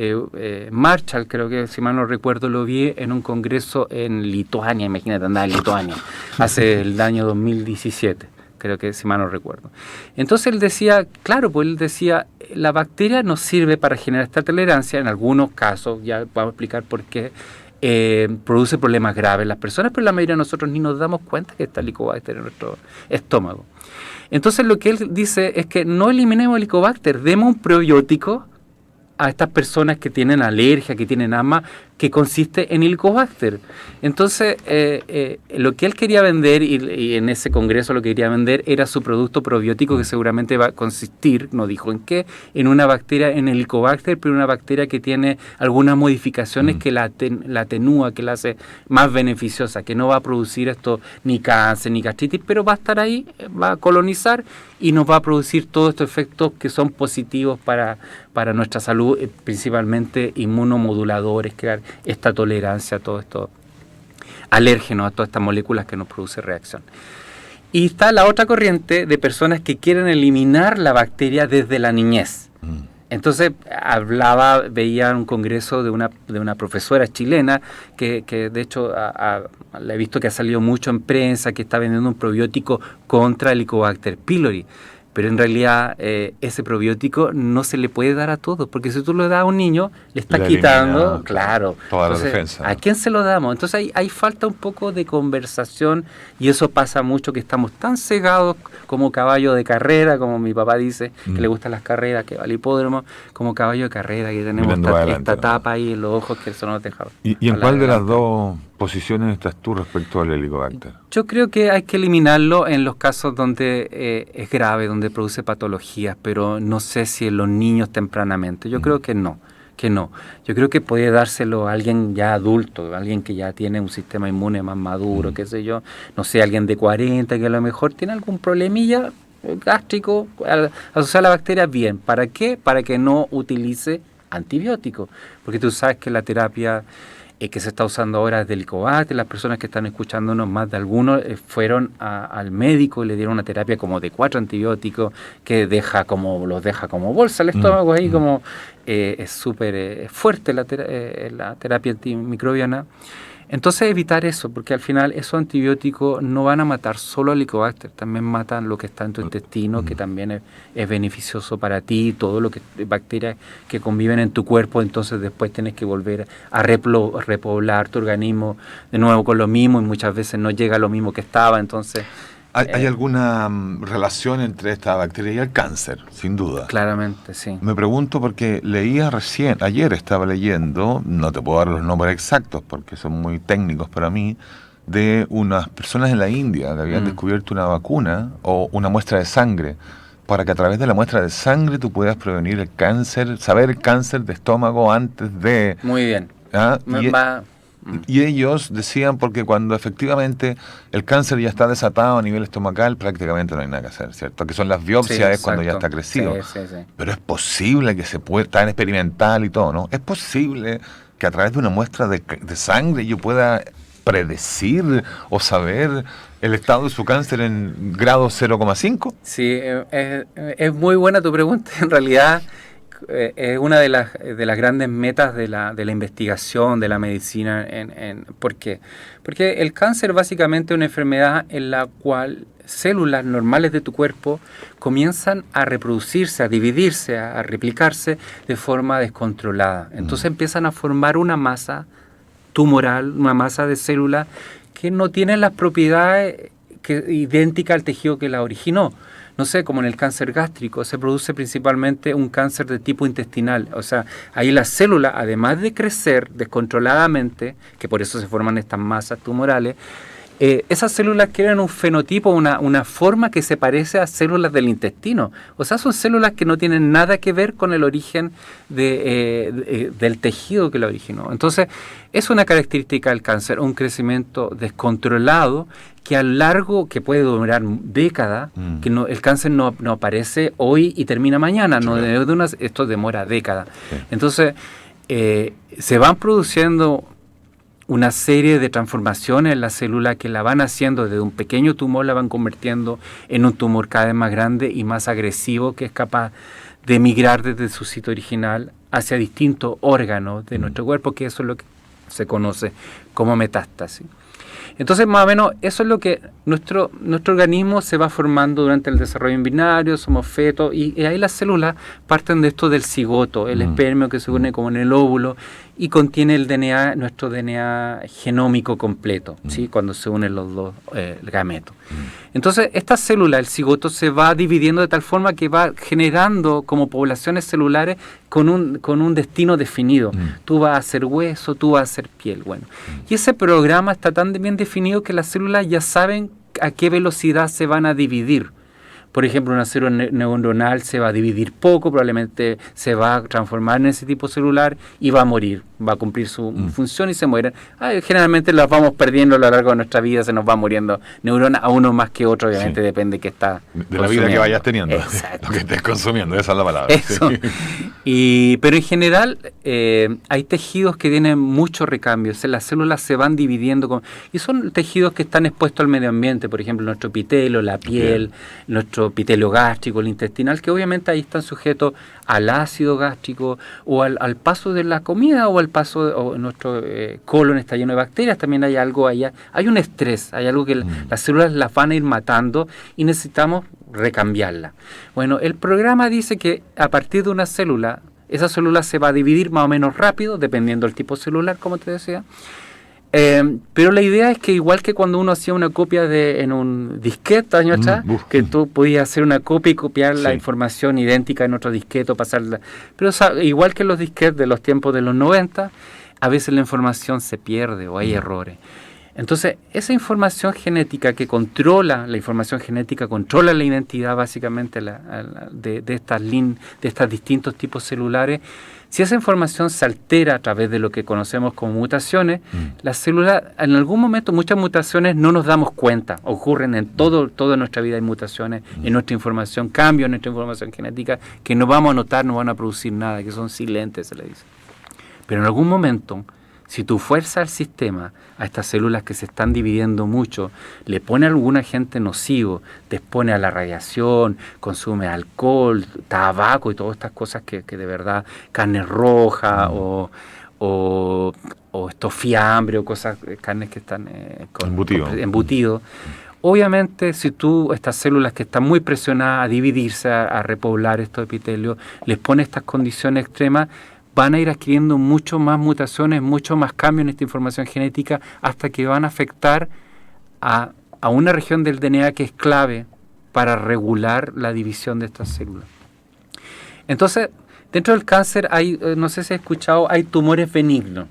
Marshall, creo que si mal no recuerdo, lo vi en un congreso en Lituania, imagínate, andaba en Lituania, hace el año 2017. Creo que si mal no recuerdo. Entonces él decía, la bacteria nos sirve para generar esta tolerancia, en algunos casos, ya vamos a explicar por qué, produce problemas graves en las personas, pero la mayoría de nosotros ni nos damos cuenta que está el Helicobacter en nuestro estómago. Entonces lo que él dice es que no eliminemos el Helicobacter, demos un probiótico a estas personas que tienen alergia, que tienen asma, que consiste en Helicobacter. Entonces, lo que él quería vender, y en ese congreso lo que quería vender, era su producto probiótico, que seguramente va a consistir, no dijo en qué, en una bacteria, en Helicobacter, pero una bacteria que tiene algunas modificaciones que la atenúa, que la hace más beneficiosa, que no va a producir esto ni cáncer, ni gastritis, pero va a estar ahí, va a colonizar y nos va a producir todos estos efectos que son positivos para nuestra salud, principalmente inmunomoduladores, crear esta tolerancia a todos estos alérgenos, a todas estas moléculas que nos produce reacción. Y está la otra corriente de personas que quieren eliminar la bacteria desde la niñez. Entonces veía un congreso de una profesora chilena que de hecho la he visto que ha salido mucho en prensa, que está vendiendo un probiótico contra el Helicobacter pylori. Pero en realidad ese probiótico no se le puede dar a todos, porque si tú lo das a un niño, le estás quitando, claro, toda entonces, la defensa. ¿A quién se lo damos? Entonces hay falta un poco de conversación, y eso pasa mucho, que estamos tan cegados como caballo de carrera, como mi papá dice, que le gustan las carreras, que va al hipódromo, como caballo de carrera, que tenemos esta tapa ahí en los ojos que eso no nos deja. ¿Y en cuál de las dos posiciones estás tú respecto al Helicobacter? Yo creo que hay que eliminarlo en los casos donde es grave, donde produce patologías, pero no sé si en los niños tempranamente. Yo creo que no. Yo creo que puede dárselo a alguien ya adulto, alguien que ya tiene un sistema inmune más maduro, qué sé yo, no sé, alguien de 40 que a lo mejor tiene algún problemilla gástrico asociado a la bacteria, bien. ¿Para qué? Para que no utilice antibióticos, porque tú sabes que la terapia que se está usando ahora es del Helicobacter. Las personas que están escuchándonos, más de algunos, fueron al médico y le dieron una terapia como de 4 antibióticos que los deja como bolsa el estómago ahí, como es súper fuerte la terapia antimicrobiana. Entonces evitar eso, porque al final esos antibióticos no van a matar solo al Helicobacter, también matan lo que está en tu intestino, que también es beneficioso para ti, todo lo que bacterias que conviven en tu cuerpo. Entonces después tienes que volver a repoblar tu organismo de nuevo con lo mismo, y muchas veces no llega a lo mismo que estaba. Entonces ¿Hay alguna relación entre esta bacteria y el cáncer? Sin duda. Claramente, sí. Me pregunto porque leía ayer estaba leyendo, no te puedo dar los nombres exactos porque son muy técnicos para mí, de unas personas en la India que habían descubierto una vacuna o una muestra de sangre, para que a través de la muestra de sangre tú puedas prevenir el cáncer, saber el cáncer de estómago antes de... Muy bien. Y ellos decían porque cuando efectivamente el cáncer ya está desatado a nivel estomacal, prácticamente no hay nada que hacer, ¿cierto? Que son las biopsias, Sí, es cuando ya exacto. está crecido. Sí. Pero es posible que se pueda, está en experimental y todo, ¿no? Es posible que a través de una muestra de sangre yo pueda predecir o saber el estado de su cáncer en grado 0,5. Sí, es muy buena tu pregunta. En realidad es una de las grandes metas de la investigación, de la medicina. ¿Por qué? Porque el cáncer básicamente es una enfermedad en la cual células normales de tu cuerpo comienzan a reproducirse, a dividirse, a replicarse de forma descontrolada. Entonces empiezan a formar una masa tumoral, una masa de células que no tienen las propiedades idénticas al tejido que la originó. No sé, como en el cáncer gástrico, se produce principalmente un cáncer de tipo intestinal. O sea, ahí las células, además de crecer descontroladamente, que por eso se forman estas masas tumorales, esas células crean un fenotipo, una forma que se parece a células del intestino. O sea, son células que no tienen nada que ver con el origen del tejido que la originó. Entonces, es una característica del cáncer, un crecimiento descontrolado que puede durar décadas, que el cáncer no aparece hoy y termina mañana, esto demora décadas. Sí. Entonces, se van produciendo una serie de transformaciones en la célula que la van haciendo desde un pequeño tumor, la van convirtiendo en un tumor cada vez más grande y más agresivo, que es capaz de migrar desde su sitio original hacia distintos órganos de nuestro cuerpo, que eso es lo que se conoce como metástasis. Entonces, más o menos, eso es lo que nuestro organismo se va formando durante el desarrollo embrionario, somos fetos, y ahí las células parten de esto del cigoto, el espermio que se une como en el óvulo, y contiene el DNA, nuestro DNA genómico completo, ¿sí? Cuando se unen los dos gametos. Entonces, esta célula, el cigoto, se va dividiendo de tal forma que va generando como poblaciones celulares con un destino definido. Tú vas a ser hueso, tú vas a ser piel. Bueno, y ese programa está tan bien definido que las células ya saben a qué velocidad se van a dividir. Por ejemplo, una célula neuronal se va a dividir poco, probablemente se va a transformar en ese tipo celular y va a morir, va a cumplir su función y se mueren. Generalmente las vamos perdiendo a lo largo de nuestra vida, se nos va muriendo neuronas, a uno más que otro, obviamente depende de qué está de la vida que vayas teniendo. Exacto. Lo que estés consumiendo, esa es la palabra. Eso. Sí. Pero en general hay tejidos que tienen mucho recambio, las células se van dividiendo y son tejidos que están expuestos al medio ambiente, por ejemplo nuestro epitelio, la piel, nuestro epitelio gástrico, el intestinal, que obviamente ahí están sujetos al ácido gástrico o al paso de la comida o al paso o nuestro colon está lleno de bacterias, también hay algo allá, hay un estrés, hay algo que las células las van a ir matando y necesitamos recambiarla. Bueno, el programa dice que a partir de una célula, esa célula se va a dividir más o menos rápido, dependiendo del tipo celular, como te decía. Pero la idea es que igual que cuando uno hacía una copia en un disquete años atrás, que tú podías hacer una copia y copiar la información idéntica en otro disquete o pasarla. Pero igual que los disquetes de los tiempos de los 90, a veces la información se pierde o hay errores. Entonces, esa información genética que controla, la información genética controla la identidad básicamente de estos distintos tipos celulares. Si esa información se altera a través de lo que conocemos como mutaciones, las células, en algún momento, muchas mutaciones no nos damos cuenta. Ocurren en toda nuestra vida, hay mutaciones en nuestra información, cambios en nuestra información genética que no vamos a notar, no van a producir nada, que son silentes, se le dice. Pero en algún momento, si tú fuerzas al sistema, a estas células que se están dividiendo mucho, le pone algún agente nocivo, te expone a la radiación, consume alcohol, tabaco y todas estas cosas que de verdad, carne roja o esto fiambre o cosas, carnes que están embutidos. Obviamente, si estas células que están muy presionadas a dividirse, a repoblar estos epitelios, les pone estas condiciones extremas, van a ir adquiriendo mucho más mutaciones, mucho más cambios en esta información genética, hasta que van a afectar a una región del DNA que es clave para regular la división de estas células. Entonces, dentro del cáncer hay, no sé si has escuchado, hay tumores benignos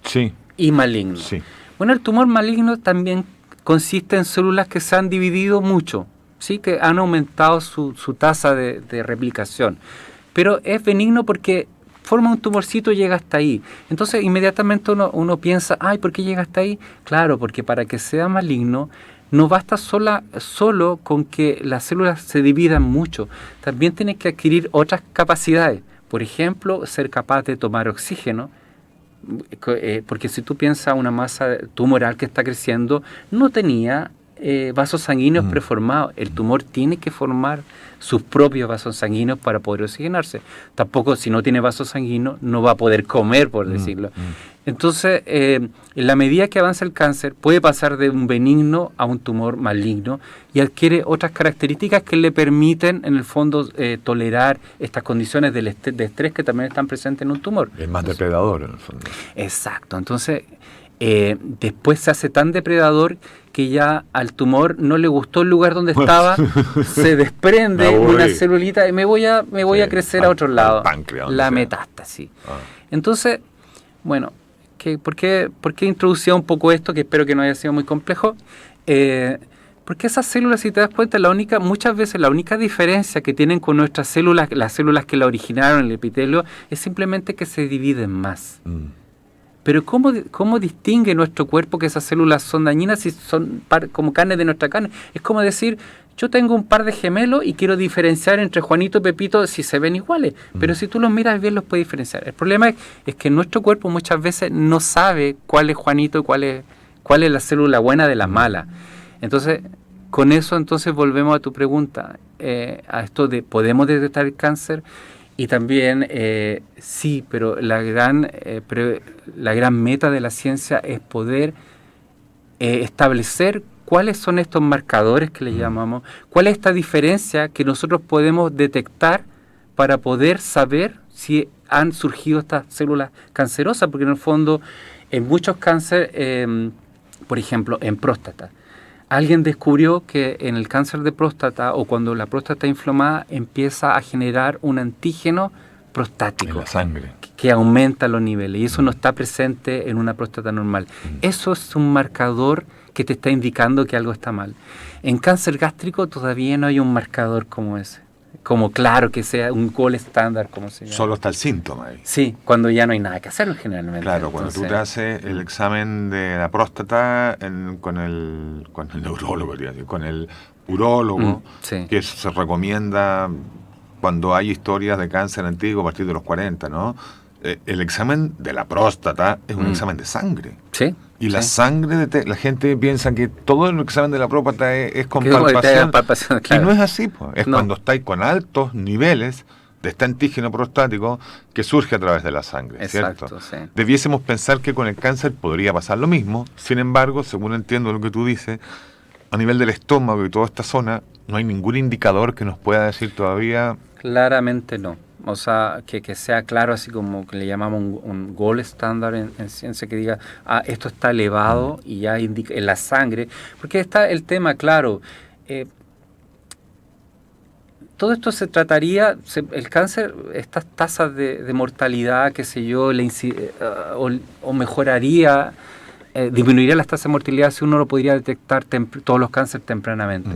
y malignos. Sí. Bueno, el tumor maligno también consiste en células que se han dividido mucho, ¿sí? Que han aumentado su tasa de replicación. Pero es benigno porque forma un tumorcito y llega hasta ahí. Entonces inmediatamente uno piensa, ay, ¿por qué llega hasta ahí? Claro, porque para que sea maligno no basta solo con que las células se dividan mucho, también tiene que adquirir otras capacidades. Por ejemplo, ser capaz de tomar oxígeno, porque si tú piensas una masa tumoral que está creciendo, no tenía vasos sanguíneos preformados. El tumor tiene que formar sus propios vasos sanguíneos para poder oxigenarse. Tampoco, si no tiene vasos sanguíneos, no va a poder comer, por decirlo. Entonces, en la medida que avanza el cáncer, puede pasar de un benigno a un tumor maligno y adquiere otras características que le permiten, en el fondo, tolerar estas condiciones de estrés que también están presentes en un tumor. Es más depredador, en el fondo. Exacto. Entonces, después se hace tan depredador que ya al tumor no le gustó el lugar donde estaba, se desprende una celulita y me voy a crecer a otro lado. Páncreas, la metástasis. Entonces, bueno, ¿por qué introducía un poco esto? Que espero que no haya sido muy complejo. Porque esas células, si te das cuenta, muchas veces la única diferencia que tienen con nuestras células, las células que la originaron, el epitelio, es simplemente que se dividen más. Pero ¿cómo distingue nuestro cuerpo que esas células son dañinas si son como carne de nuestra carne? Es como decir, yo tengo un par de gemelos y quiero diferenciar entre Juanito y Pepito si se ven iguales. Pero si tú los miras bien, los puedes diferenciar. El problema es que nuestro cuerpo muchas veces no sabe cuál es Juanito y cuál es la célula buena de la mala. Entonces, con eso volvemos a tu pregunta, a esto de ¿podemos detectar el cáncer? Y también, sí, pero la gran meta de la ciencia es poder establecer cuáles son estos marcadores que le llamamos, cuál es esta diferencia que nosotros podemos detectar para poder saber si han surgido estas células cancerosas, porque en el fondo, en muchos cánceres, por ejemplo, en próstata, alguien descubrió que en el cáncer de próstata o cuando la próstata está inflamada empieza a generar un antígeno prostático en la sangre que aumenta los niveles y eso no está presente en una próstata normal. Eso es un marcador que te está indicando que algo está mal. En cáncer gástrico todavía no hay un marcador como ese, como claro que sea un gold estándar, como se llama. Solo está el síntoma ahí. Sí, cuando ya no hay nada que hacer generalmente. Claro, cuando tú te haces el examen de la próstata con el neurólogo, con el urólogo, que se recomienda cuando hay historias de cáncer antiguo a partir de los 40, ¿no? El examen de la próstata es un examen de sangre. Sí. Y la sangre, la gente piensa que todo el examen de la próstata es con palpación. Claro. Y no es así, pues. Es cuando estáis con altos niveles de este antígeno prostático que surge a través de la sangre. Exacto, ¿cierto? Sí. Debiésemos pensar que con el cáncer podría pasar lo mismo. Sin embargo, según entiendo lo que tú dices, a nivel del estómago y toda esta zona, no hay ningún indicador que nos pueda decir todavía. Claramente no. O sea, que sea claro, así como que le llamamos un gold estándar en ciencia, que diga, esto está elevado y ya indica en la sangre. Porque está el tema, claro, todo esto se trataría, el cáncer, estas tasas de mortalidad, qué sé yo, o mejoraría, disminuiría las tasas de mortalidad si uno lo podría detectar todos los cánceres tempranamente.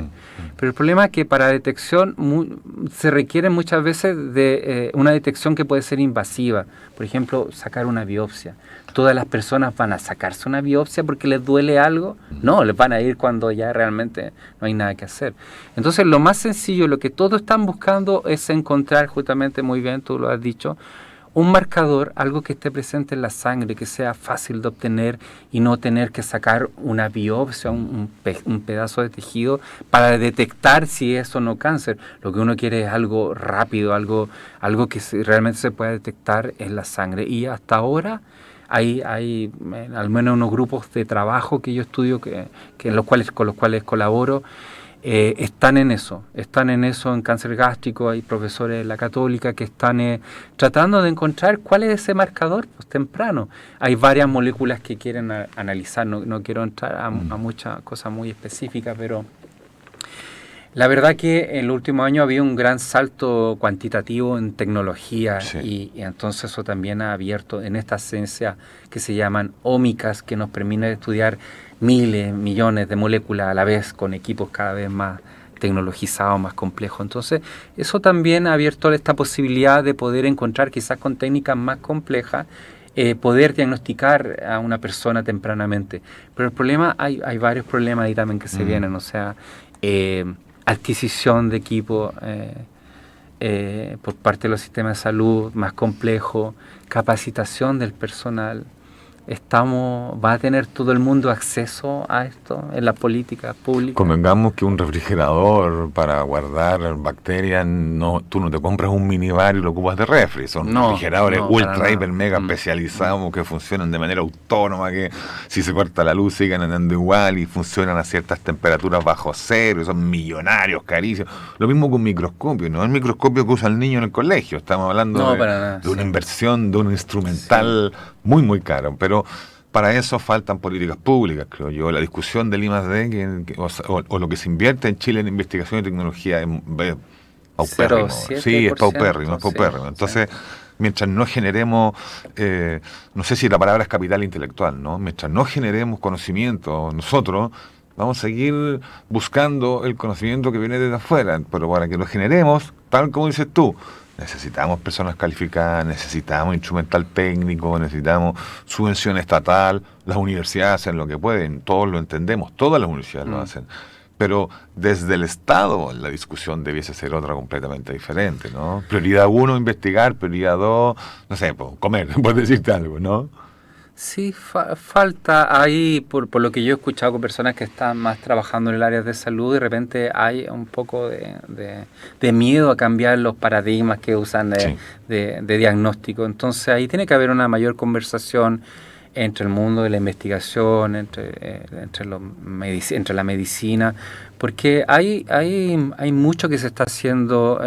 Pero el problema es que para detección se requiere muchas veces de una detección que puede ser invasiva. Por ejemplo, sacar una biopsia. ¿Todas las personas van a sacarse una biopsia porque les duele algo? No, les van a ir cuando ya realmente no hay nada que hacer. Entonces, lo más sencillo, lo que todos están buscando es encontrar, justamente, muy bien, tú lo has dicho, un marcador, algo que esté presente en la sangre, que sea fácil de obtener y no tener que sacar una biopsia, un pedazo de tejido para detectar si es o no cáncer. Lo que uno quiere es algo rápido, algo que realmente se pueda detectar en la sangre. Y hasta ahora hay al menos unos grupos de trabajo que yo estudio, con los cuales colaboro, están en eso en cáncer gástrico. Hay profesores de la Católica que están tratando de encontrar cuál es ese marcador temprano. Hay varias moléculas que quieren analizar, no quiero entrar a muchas cosas muy específicas, pero la verdad que en el último año había un gran salto cuantitativo en tecnología y entonces eso también ha abierto en estas ciencias que se llaman ómicas, que nos permiten estudiar miles, millones de moléculas a la vez con equipos cada vez más tecnologizado, más complejo. Entonces, eso también ha abierto esta posibilidad de poder encontrar, quizás con técnicas más complejas, poder diagnosticar a una persona tempranamente. Pero el problema, hay varios problemas ahí también que se vienen, o sea, adquisición de equipo por parte de los sistemas de salud más complejo, capacitación del personal. ¿Va a tener todo el mundo acceso a esto en la política pública? Convengamos que un refrigerador para guardar bacterias, tú no te compras un minibar y lo ocupas de refri. Son refrigeradores ultra, hiper, mega especializados que funcionan de manera autónoma, que si se corta la luz siguen andando igual y funcionan a ciertas temperaturas bajo cero, y son millonarios, carísimos. Lo mismo con un microscopio, no es el microscopio que usa el niño en el colegio. Estamos hablando de una inversión, de un instrumental muy, muy caro. Pero para eso faltan políticas públicas, creo yo. La discusión del I+D o lo que se invierte en Chile en investigación y tecnología es paupérrimo. Sí, es paupérrimo. Entonces, mientras no generemos, no sé si la palabra es capital intelectual, ¿no? Mientras no generemos conocimiento nosotros, vamos a seguir buscando el conocimiento que viene desde afuera. Pero para que lo generemos, tal como dices tú, necesitamos personas calificadas, necesitamos instrumental técnico, necesitamos subvención estatal. Las universidades hacen lo que pueden, todos lo entendemos, todas las universidades lo hacen. Pero desde el Estado la discusión debiese ser otra completamente diferente, ¿no? Prioridad 1, investigar, prioridad 2, no sé, comer, por decirte algo, ¿no? Sí, falta ahí, por lo que yo he escuchado con personas que están más trabajando en el área de salud, de repente hay un poco de miedo a cambiar los paradigmas que usan de diagnóstico. Entonces ahí tiene que haber una mayor conversación entre el mundo de la investigación, entre la medicina, porque hay mucho que se está haciendo.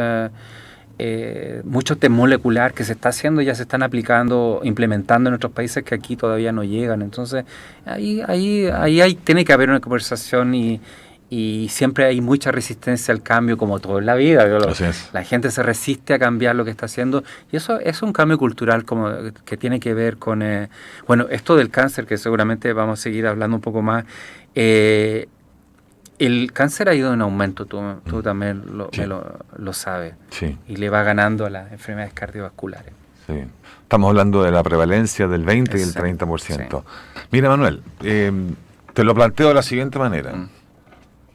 Mucho test molecular que se está haciendo, ya se están aplicando, implementando en otros países que aquí todavía no llegan. Entonces, ahí tiene que haber una conversación y siempre hay mucha resistencia al cambio, como todo en la vida. La gente se resiste a cambiar lo que está haciendo y eso es un cambio cultural como que tiene que ver con, esto del cáncer, que seguramente vamos a seguir hablando un poco más. El cáncer ha ido en aumento, tú también lo sabes, sí. Y le va ganando a las enfermedades cardiovasculares. Sí. Estamos hablando de la prevalencia del 20 y el 30%. Sí. Mira, Manuel, te lo planteo de la siguiente manera.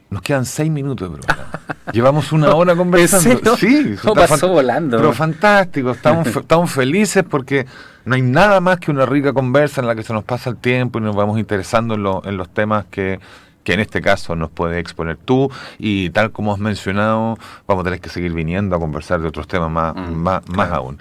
Nos quedan 6 minutos de programa. Llevamos 1 hora conversando. Sí, pasó volando. Pero fantástico, estamos felices porque no hay nada más que una rica conversa en la que se nos pasa el tiempo y nos vamos interesando en los temas que en este caso nos puedes exponer tú, y tal como has mencionado, vamos a tener que seguir viniendo a conversar de otros temas más aún.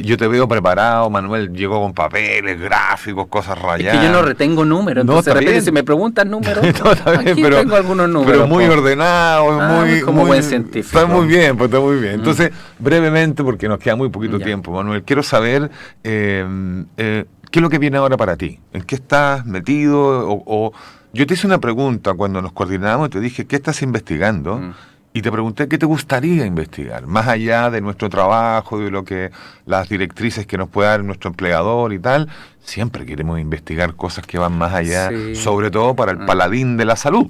Yo te veo preparado, Manuel llegó con papeles, gráficos, cosas rayadas. Es que yo no retengo números, entonces de repente si me preguntan números, aquí tengo algunos números. Pero muy ordenado, como buen científico. Está muy bien, está muy bien. Entonces, brevemente, porque nos queda muy poquito tiempo, Manuel, quiero saber ¿qué es lo que viene ahora para ti? ¿En qué estás metido? Yo te hice una pregunta cuando nos coordinamos y te dije, ¿qué estás investigando? Y te pregunté, ¿qué te gustaría investigar? Más allá de nuestro trabajo, de lo que las directrices que nos puede dar nuestro empleador y tal, siempre queremos investigar cosas que van más allá, sobre todo para el paladín de la salud.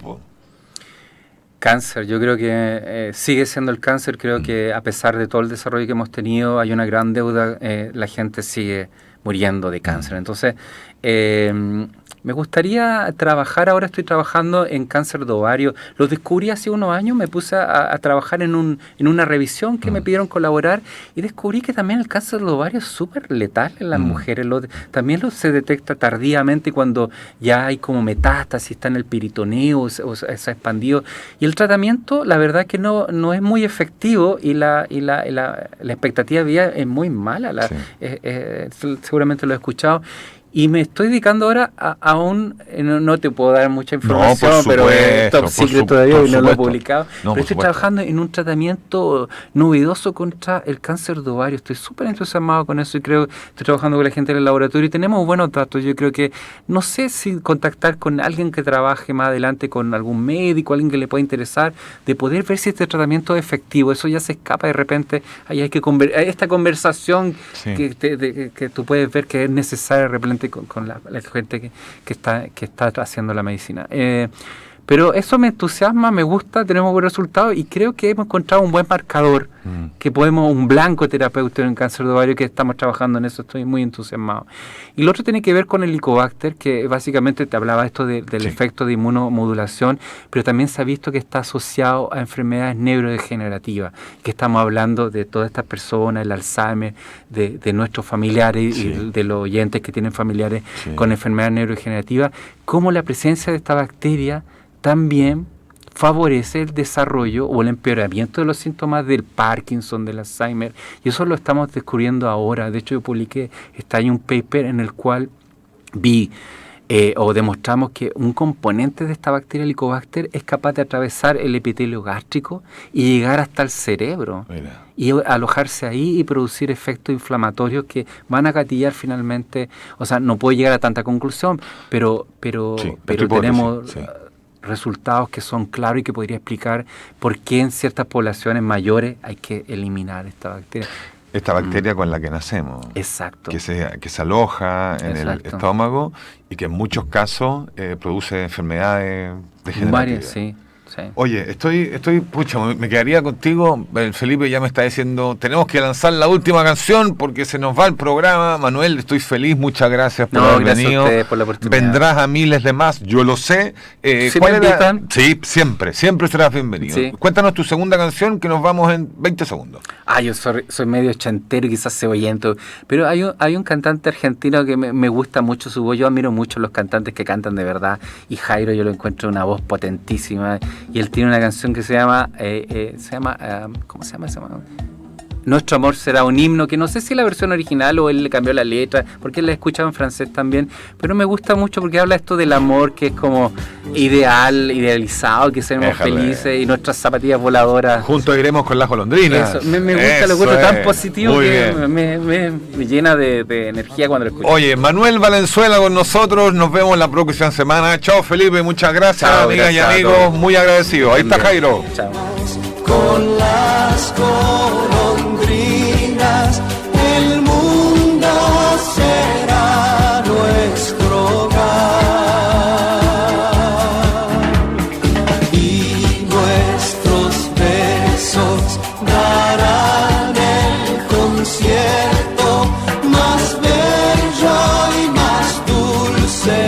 Cáncer, yo creo que sigue siendo el cáncer. Creo que a pesar de todo el desarrollo que hemos tenido, hay una gran deuda, la gente sigue muriendo de cáncer. Entonces, me gustaría trabajar, ahora estoy trabajando en cáncer de ovario. Lo descubrí hace unos años, me puse a trabajar en una revisión que me pidieron colaborar y descubrí que también el cáncer de ovario es súper letal en las mujeres. También se detecta tardíamente cuando ya hay como metástasis, está en el peritoneo, o se ha expandido. Y el tratamiento, la verdad que no es muy efectivo y la expectativa de vida es muy mala. Seguramente lo he escuchado. Y me estoy dedicando ahora a no te puedo dar mucha información, pero es top secret todavía y no lo he publicado. Pero estoy trabajando en un tratamiento novedoso contra el cáncer de ovario. Estoy súper entusiasmado con eso y estoy trabajando con la gente en el laboratorio y tenemos buenos datos. Yo creo que, no sé si contactar con alguien que trabaje más adelante, con algún médico, alguien que le pueda interesar, de poder ver si este tratamiento es efectivo. Eso ya se escapa de repente. Ahí hay esta conversación que tú puedes ver que es necesaria de repente con la gente que está haciendo la medicina. Pero eso me entusiasma, me gusta, tenemos buenos resultados y creo que hemos encontrado un buen marcador, que podemos, un blanco terapéutico en cáncer de ovario, que estamos trabajando en eso, estoy muy entusiasmado. Y lo otro tiene que ver con el Helicobacter, que básicamente te hablaba esto del efecto de inmunomodulación, pero también se ha visto que está asociado a enfermedades neurodegenerativas, que estamos hablando de todas estas personas, el Alzheimer, de nuestros familiares y de los oyentes que tienen familiares con enfermedades neurodegenerativas, como la presencia de esta bacteria también favorece el desarrollo o el empeoramiento de los síntomas del Parkinson, del Alzheimer, y eso lo estamos descubriendo ahora. De hecho, yo publiqué este año un paper en el cual vi o demostramos que un componente de esta bacteria Helicobacter es capaz de atravesar el epitelio gástrico y llegar hasta el cerebro. Mira. Y alojarse ahí y producir efectos inflamatorios que van a gatillar finalmente, o sea, no puedo llegar a tanta conclusión, pero tenemos resultados que son claros y que podría explicar por qué en ciertas poblaciones mayores hay que eliminar esta bacteria. Esta bacteria con la que nacemos. Exacto. Que se aloja en el estómago y que en muchos casos produce enfermedades degenerativas. Varias, sí. Oye, pucha, me quedaría contigo. Felipe ya me está diciendo, tenemos que lanzar la última canción porque se nos va el programa. Manuel, estoy feliz, muchas gracias por haber venido. A ustedes por la oportunidad. Vendrás a miles de más, yo lo sé. ¿Sí me invitan? Sí, siempre serás bienvenido. Sí. Cuéntanos tu segunda canción, que nos vamos en 20 segundos. Yo soy medio chantero y quizás cebollento, pero hay un cantante argentino que me gusta mucho su voz. Yo admiro mucho los cantantes que cantan de verdad, y Jairo yo lo encuentro una voz potentísima, y él tiene una canción que se llama ¿cómo se llama? Nuestro amor será un himno, que no sé si es la versión original o él le cambió la letra, porque él la escuchaba en francés también, pero me gusta mucho porque habla esto del amor, que es como idealizado, que seremos felices, y nuestras zapatillas voladoras. Juntos iremos con las golondrinas. Eso, me gusta, lo encuentro tan positivo que me llena de energía cuando lo escucho. Oye, Manuel Valenzuela con nosotros, nos vemos la próxima semana. Chao Felipe, muchas gracias. Chao, amigas y amigos, muy agradecidos. Ahí está Jairo. Chao. Con las